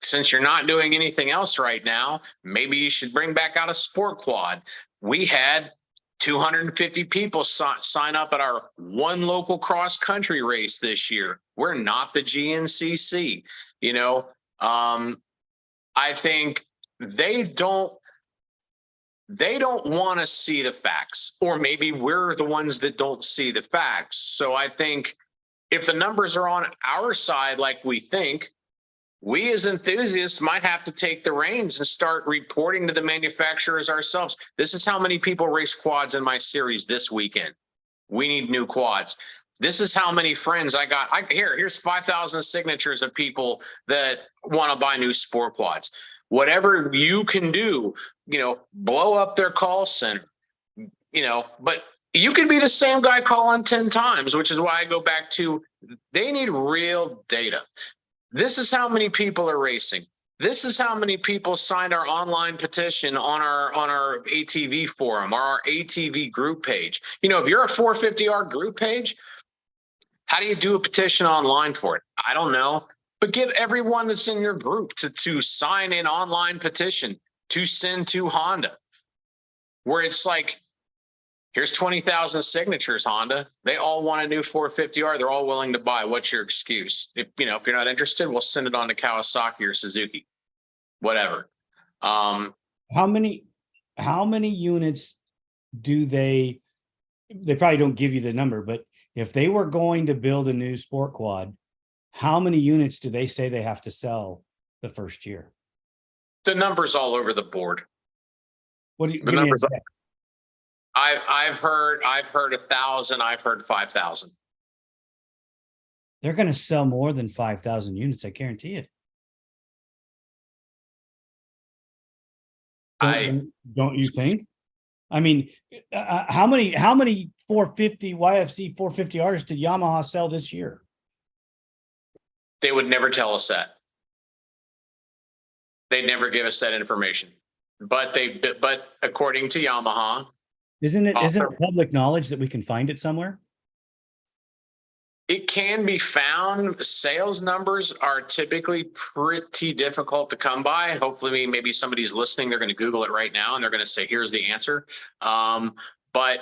since you're not doing anything else right now, maybe you should bring back out a sport quad. We had 250 people sign up at our one local cross country race this year. We're not the GNCC. I think they don't want to see the facts, or maybe we're the ones that don't see the facts. So I think if the numbers are on our side, like we think, we as enthusiasts might have to take the reins and start reporting to the manufacturers ourselves. This is how many people race quads in my series this weekend. We need new quads. This is how many friends I got. Here's 5,000 signatures of people that want to buy new sport quads. Whatever you can do, blow up their call center, but you could be the same guy calling 10 times, which is why I go back to, they need real data. This is how many people are racing. This is how many people signed our online petition on our ATV forum or our ATV group page. If you're a 450R group page, how do you do a petition online for it? I don't know. But get everyone that's in your group to sign an online petition to send to Honda, where it's like, Here's 20,000 signatures, Honda. They all want a new 450R. They're all willing to buy. What's your excuse? If you're not interested, we'll send it on to Kawasaki or Suzuki, whatever. How many units do they probably don't give you the number, but if they were going to build a new sport quad, how many units do they say they have to sell the first year? The numbers all over the board. What do you The give me? numbers? I've heard 1,000. I've heard 5,000. They're going to sell more than 5,000 units. I guarantee it. Don't you think? I mean, how many 450 YFC 450Rs did Yamaha sell this year? They would never tell us that. They'd never give us that information. But according to Yamaha, isn't it public knowledge that we can find it somewhere? It can be found. Sales numbers are typically pretty difficult to come by. Hopefully, maybe somebody's listening. They're going to Google it right now and they're going to say, here's the answer. But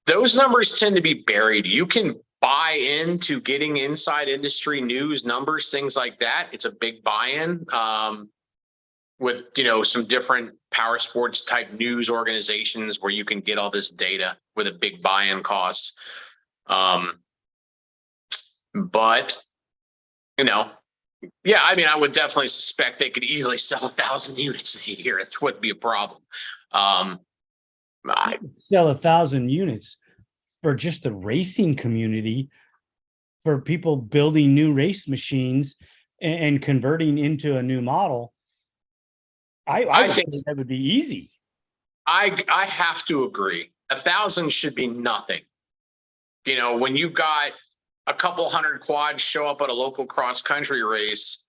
those numbers tend to be buried. You can buy into getting inside industry news numbers, things like that. It's a big buy-in with, some different power sports type news organizations where you can get all this data with a big buy-in cost. But, yeah, I mean, I would definitely suspect they could easily sell 1,000 units a year. It wouldn't be a problem. I sell 1,000 units for just the racing community, for people building new race machines and converting into a new model. I think that would be easy. I have to agree. 1,000 should be nothing. When you got a couple hundred quads show up at a local cross country race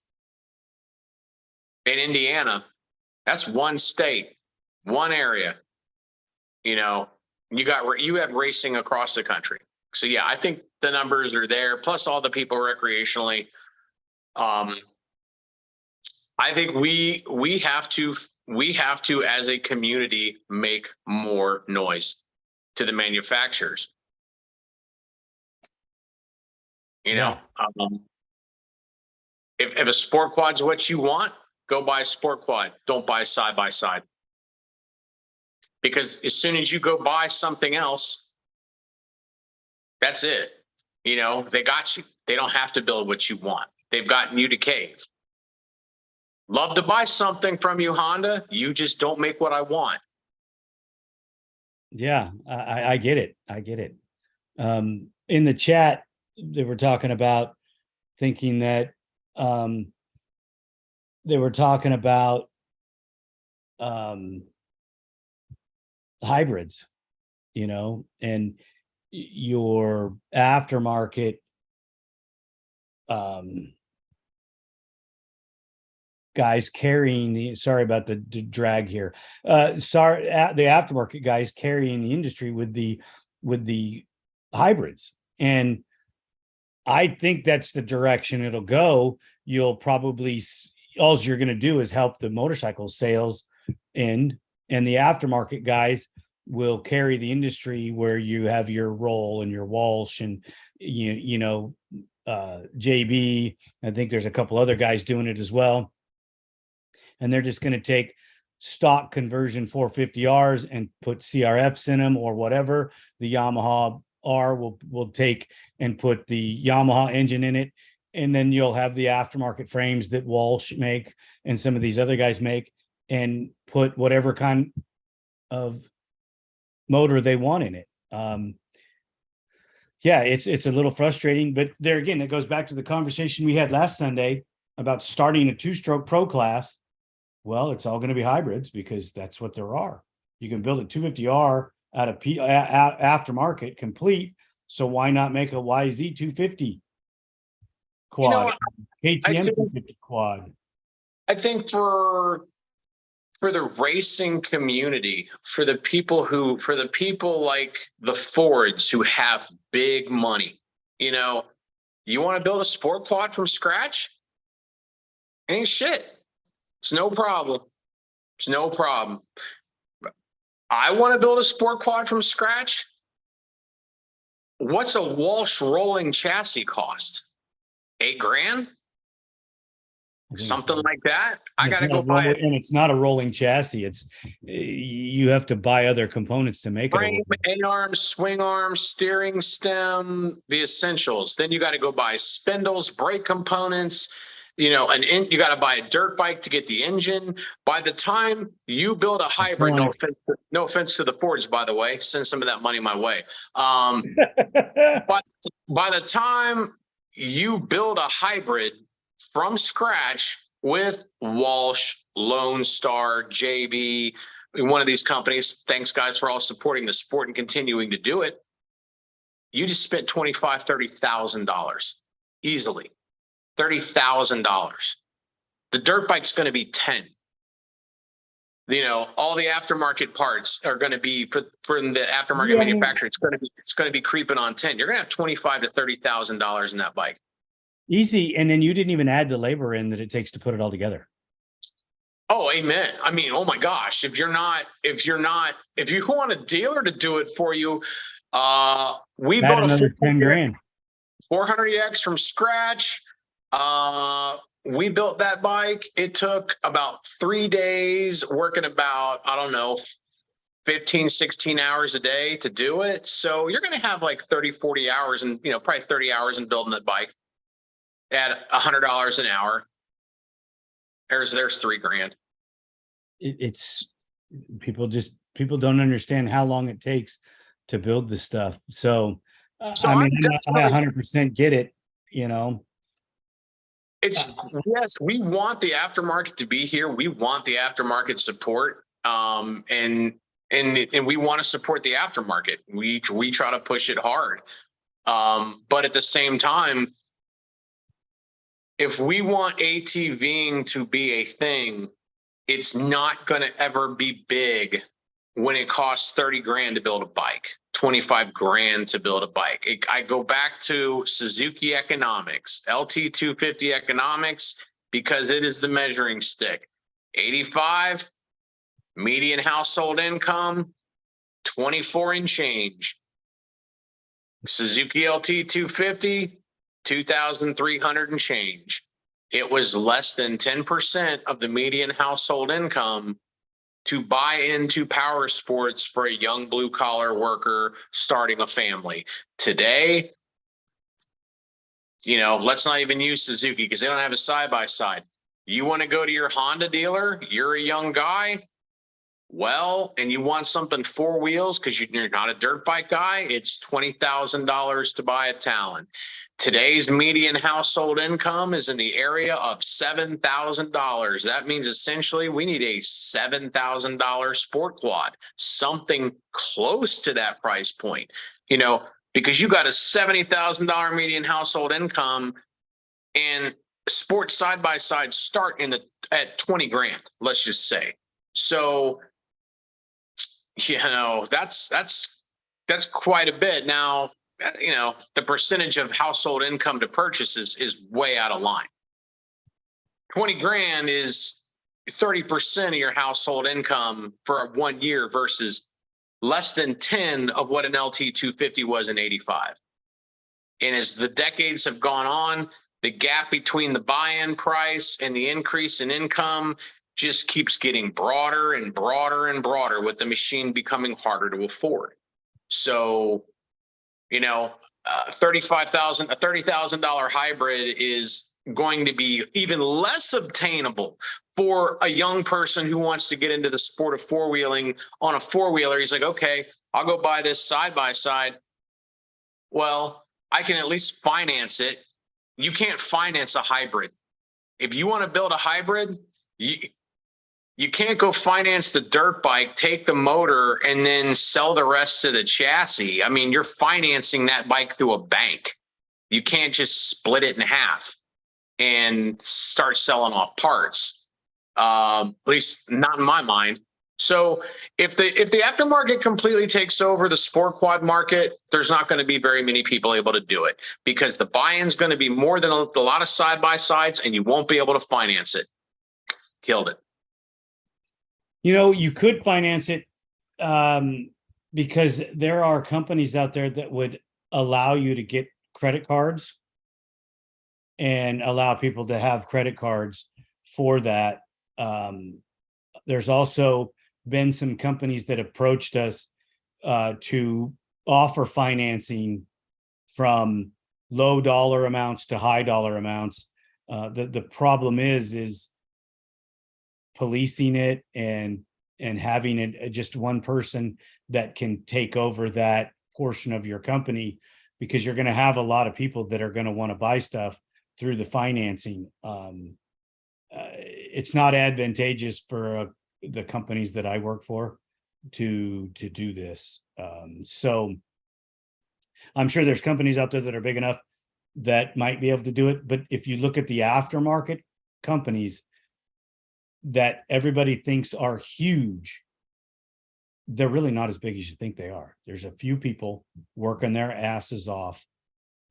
in Indiana, that's one state, one area. You have racing across the country. So yeah, I think the numbers are there. Plus all the people recreationally. I think we have to as a community make more noise to the manufacturers. If a sport quad's what you want, go buy a sport quad. Don't buy side by side. Because as soon as you go buy something else, that's it. They got you. They don't have to build what you want. They've gotten you to cave. Love to buy something from you, Honda. You just don't make what I want. Yeah, I get it. I get it. In the chat, they were talking about thinking that they were talking about hybrids, and your aftermarket guys carrying the, sorry about the drag here. The aftermarket guys carrying the industry with the hybrids. And I think that's the direction it'll go. You'll probably, all you're going to do is help the motorcycle sales end, and the aftermarket guys will carry the industry, where you have your Roll and your Walsh and, JB. I think there's a couple other guys doing it as well. And they're just going to take stock conversion 450Rs and put CRFs in them or whatever. The Yamaha R will take and put the Yamaha engine in it. And then you'll have the aftermarket frames that Walsh make and some of these other guys make, and put whatever kind of motor they want in it. Yeah, it's a little frustrating, but there again, it goes back to the conversation we had last Sunday about starting a 2-stroke pro class. Well, it's all going to be hybrids because that's what there are. You can build a 250R out of aftermarket complete. So why not make a YZ 250 quad, KTM 250 quad? I think for the racing community, for the people like the Fords who have big money, you want to build a sport quad from scratch? Ain't shit. It's no problem. It's no problem. I want to build a sport quad from scratch. What's a Walsh rolling chassis cost? $8,000? Something like that. I got to go buy it. And it's not a rolling chassis. It's you have to buy other components to make Frame, it. A-arms, swing arms, steering stem, the essentials. Then you got to go buy spindles, brake components. You know, you got to buy a dirt bike to get the engine. By the time you build a hybrid, no offense to the Fords, by the way, send some of that money my way. But by the time you build a hybrid from scratch with Walsh, Lone Star, JB, one of these companies, thanks guys for all supporting the sport and continuing to do it. You just spent $25,000, $30,000 easily. $30,000. The dirt bike's going to be 10. You know, all the aftermarket parts are going to be from the aftermarket manufacturer. It's going to be creeping on 10. You're going to have $25,000 to $30,000 in that bike. Easy. And then you didn't even add the labor in that it takes to put it all together. Oh, amen. I mean, oh my gosh, if you want a dealer to do it for you, we bought a 10 grand 400EX from scratch. We built that bike. It took about 3 days working about, I don't know, 15, 16 hours a day to do it. So you're going to have like 30, 40 hours and, you know, probably 30 hours in building that bike at $100 an hour. There's $3,000. It's people don't understand how long it takes to build the stuff. So I mean, I 100% get it, you know. It's yes, we want the aftermarket to be here. We want the aftermarket support. And we want to support the aftermarket. We try to push it hard. But at the same time, if we want ATVing to be a thing, it's not going to ever be big when it costs $30,000 to build a bike, $25,000 to build a bike. I go back to Suzuki economics, LT250 economics, because it is the measuring stick. 85, median household income, 24 and change. Suzuki LT250, 2,300 and change. It was less than 10% of the median household income to buy into power sports for a young blue collar worker starting a family. Today, you know, let's not even use Suzuki because they don't have a side-by-side. You want to go to your Honda dealer, you're a young guy, well, and you want something 4 wheels because you're not a dirt bike guy, it's $20,000 to buy a Talon. Today's median household income is in the area of $7,000. That means essentially we need a $7,000 sport quad, something close to that price point, you know, because you got a $70,000 median household income and sports side-by-side start at $20,000, let's just say. So, you know, that's quite a bit. Now, you know, the percentage of household income to purchases is way out of line. $20,000 is 30% of your household income for 1 year versus less than 10 of what an LT250 was in 85. And as the decades have gone on, the gap between the buy-in price and the increase in income just keeps getting broader and broader and broader with the machine becoming harder to afford. So, you know, a $30,000 hybrid is going to be even less obtainable for a young person who wants to get into the sport of four-wheeling on a four-wheeler. He's like, okay, I'll go buy this side-by-side. Well, I can at least finance it. You can't finance a hybrid. If you want to build a hybrid, you can't go finance the dirt bike, take the motor, and then sell the rest of the chassis. I mean, you're financing that bike through a bank. You can't just split it in half and start selling off parts. At least not in my mind. So if the aftermarket completely takes over the sport quad market, there's not going to be very many people able to do it because the buy-in is going to be more than a lot of side-by-sides and you won't be able to finance it. Killed it. You know, you could finance it Because there are companies out there that would allow you to get credit cards and allow people to have credit cards for that. There's also been some companies that approached us to offer financing from low dollar amounts to high dollar amounts. The problem is policing it and having it just one person that can take over that portion of your company, because you're going to have a lot of people that are going to want to buy stuff through the financing. It's not advantageous for the companies that I work for to do this. So I'm sure there's companies out there that are big enough that might be able to do it. But if you look at the aftermarket companies that everybody thinks are huge, they're really not as big as you think they are. There's a few people working their asses off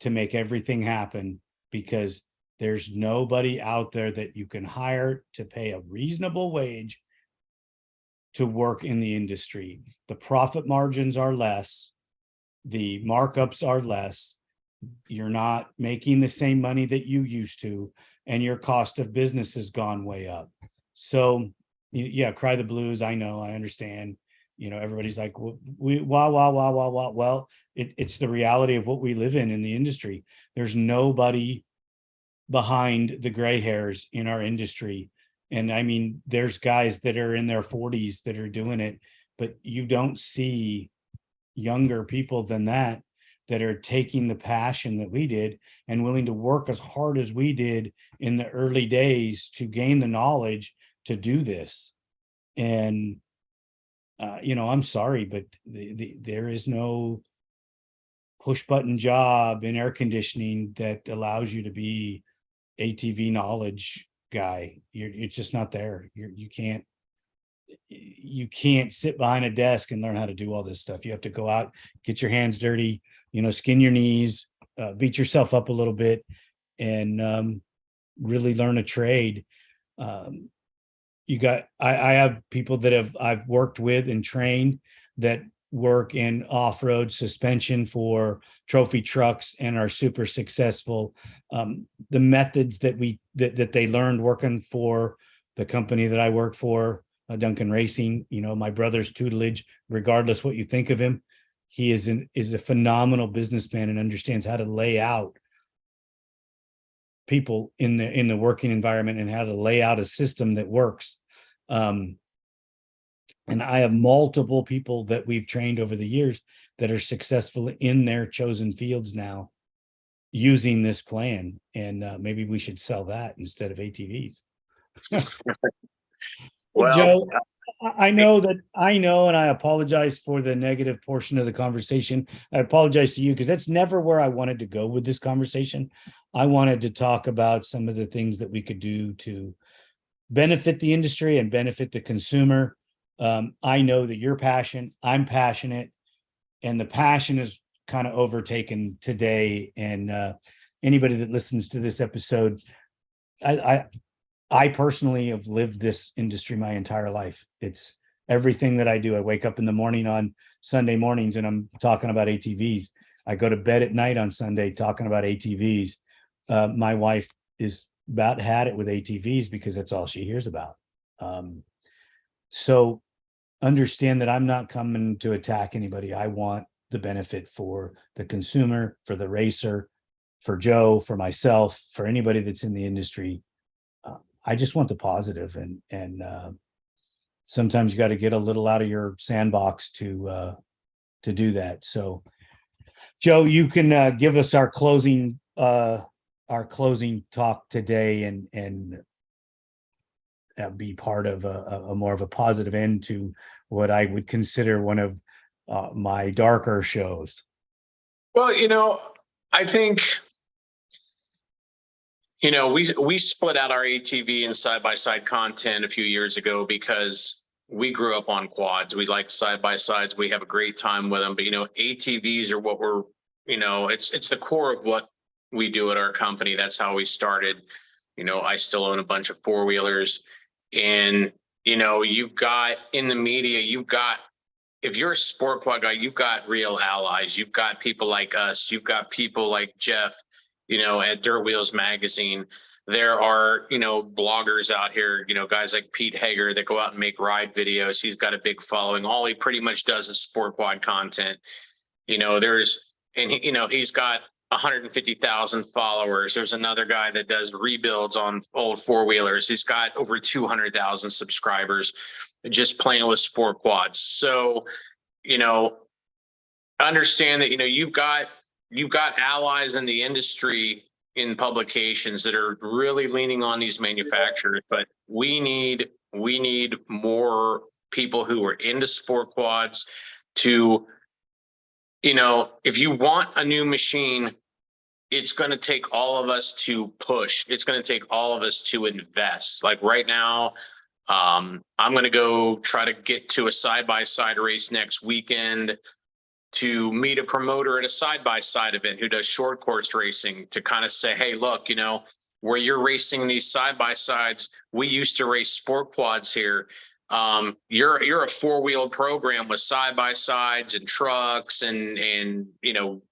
to make everything happen, because there's nobody out there that you can hire to pay a reasonable wage to work in the industry. The profit margins are less, the markups are less, you're not making the same money that you used to, and your cost of business has gone way up. So yeah, cry the blues. I know, I understand. Everybody's like, well, it's the reality of what we live in the industry. There's nobody behind the gray hairs in our industry. And I mean, there's guys that are in their 40s that are doing it, but you don't see younger people than that are taking the passion that we did and willing to work as hard as we did in the early days to gain the knowledge to do this. And I'm sorry, but there is no push button job in air conditioning that allows you to be ATV knowledge guy. It's just not there. You can't sit behind a desk and learn how to do all this stuff. You have to go out, get your hands dirty, skin your knees, beat yourself up a little bit, and really learn a trade. I have people that I've worked with and trained that work in off-road suspension for trophy trucks and are super successful. The methods that they learned working for the company that I work for, Duncan Racing, my brother's tutelage, regardless what you think of him, he is a phenomenal businessman and understands how to lay out people in the working environment and how to lay out a system that works. And I have multiple people that we've trained over the years that are successful in their chosen fields now using this plan. And maybe we should sell that instead of ATVs. Well, Joe, I know, and I apologize for the negative portion of the conversation. I apologize to you, because that's never where I wanted to go with this conversation. I wanted to talk about some of the things that we could do to benefit the industry and benefit the consumer. I know that you're passionate, I'm passionate, and the passion is kind of overtaken today. And anybody that listens to this episode, I personally have lived this industry my entire life. It's everything that I do. I wake up in the morning on Sunday mornings and I'm talking about ATVs. I go to bed at night on Sunday talking about ATVs. My wife is about had it with ATVs because that's all she hears about. So understand that I'm not coming to attack anybody. I want the benefit for the consumer, for the racer, for Joe, for myself, for anybody that's in the industry. I just want the positive, and sometimes you got to get a little out of your sandbox to do that. So, Joe, you can give us our closing talk today, and be part of a more of a positive end to what I would consider one of my darker shows. Well, I think. We split out our ATV and side-by-side content a few years ago because we grew up on quads. We like side-by-sides. We have a great time with them. But, ATVs are what we're, it's the core of what we do at our company. That's how we started. I still own a bunch of four-wheelers. And, you've got in the media, you've got if you're a sport quad guy, you've got real allies. You've got people like us. You've got people like Jeff, at Dirt Wheels Magazine. There are, bloggers out here, guys like Pete Hager that go out and make ride videos. He's got a big following. All he pretty much does is sport quad content. He's got 150,000 followers. There's another guy that does rebuilds on old four-wheelers. He's got over 200,000 subscribers just playing with sport quads. So, understand that, you've got allies in the industry, in publications that are really leaning on these manufacturers, but we need more people who are into sport quads to, if you want a new machine, it's going to take all of us to push. It's going to take all of us to invest. Like right now, I'm going to go try to get to a side-by-side race next weekend to meet a promoter at a side-by-side event who does short course racing, to kind of say, hey, look, where you're racing these side-by-sides, we used to race sport quads here. You're a four-wheeled program with side-by-sides and trucks and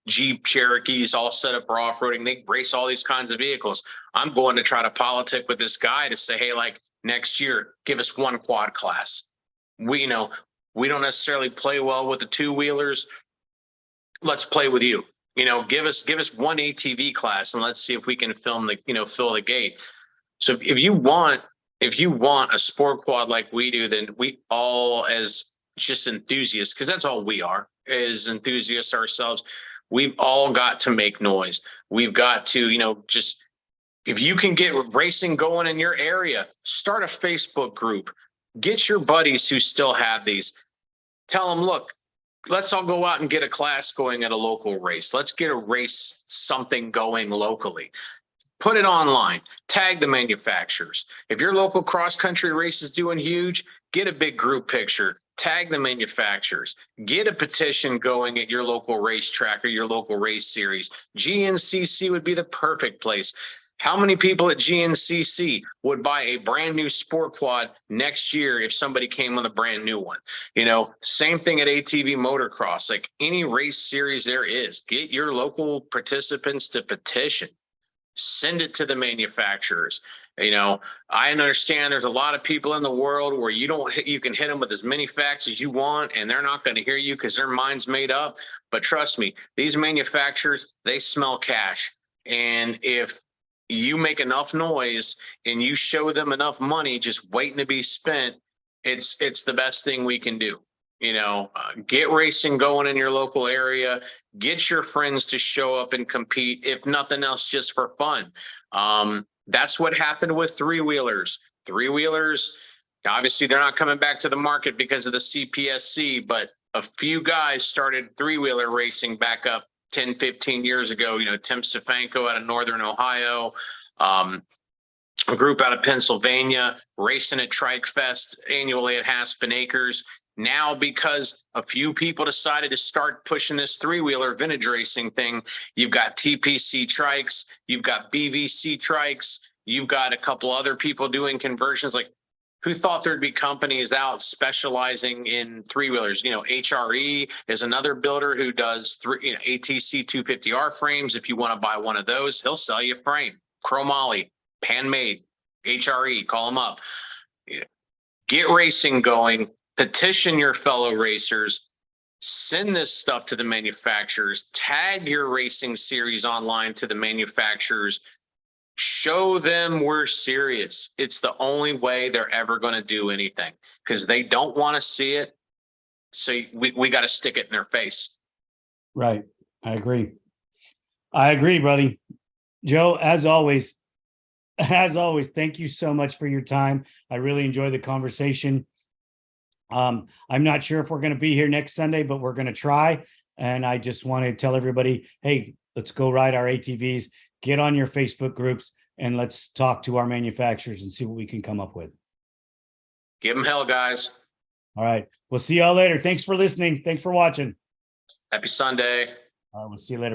Jeep Cherokees all set up for off-roading. They race all these kinds of vehicles. I'm going to try to politic with this guy to say, hey, like next year, give us one quad class. We don't necessarily play well with the two-wheelers. Let's play with you. Give us one ATV class and let's see if we can fill the gate. So if you want a sport quad like we do, then we all, as just enthusiasts, because that's all we are, as enthusiasts ourselves, we've all got to make noise. We've got to, if you can get racing going in your area, start a Facebook group, get your buddies who still have these, tell them, look, let's all go out and get a class going at a local race. Let's get a race, something going locally. Put it online, tag the manufacturers. If your local cross-country race is doing huge, get a big group picture, tag the manufacturers, get a petition going at your local racetrack or your local race series. GNCC would be the perfect place. How many people at GNCC would buy a brand new sport quad next year if somebody came with a brand new one? Same thing at ATV motocross. Like any race series there is, get your local participants to petition. Send it to the manufacturers. I understand there's a lot of people in the world where you can hit them with as many facts as you want, and they're not going to hear you because their mind's made up. But trust me, these manufacturers, they smell cash. And if you make enough noise and you show them enough money just waiting to be spent, it's the best thing we can do. Get racing going in your local area, get your friends to show up and compete, if nothing else, just for fun. That's what happened with three-wheelers. Three-wheelers, obviously they're not coming back to the market because of the CPSC, but a few guys started three-wheeler racing back up 10, 15 years ago. Tim Stefanko out of Northern Ohio, a group out of Pennsylvania, racing at Trike Fest annually at Aspen Acres. Now, because a few people decided to start pushing this three-wheeler vintage racing thing, you've got TPC trikes, you've got BVC trikes, you've got a couple other people doing conversions. Like, who thought there'd be companies out specializing in three-wheelers? HRE is another builder who does ATC 250R frames. If you want to buy one of those, he'll sell you a frame. Chromoly, handmade, HRE, call them up. Get racing going. Petition your fellow racers, send this stuff to the manufacturers, tag your racing series online to the manufacturers, show them we're serious. It's the only way they're ever going to do anything, because they don't want to see it. So we got to stick it in their face. Right. I agree, buddy. Joe, as always, thank you so much for your time. I really enjoyed the conversation. I'm not sure if we're going to be here next Sunday, but we're going to try. And I just want to tell everybody, hey, let's go ride our ATVs, get on your Facebook groups, and let's talk to our manufacturers and see what we can come up with. Give them hell, guys. All right. We'll see y'all later. Thanks for listening. Thanks for watching. Happy Sunday. All right. We'll see you later.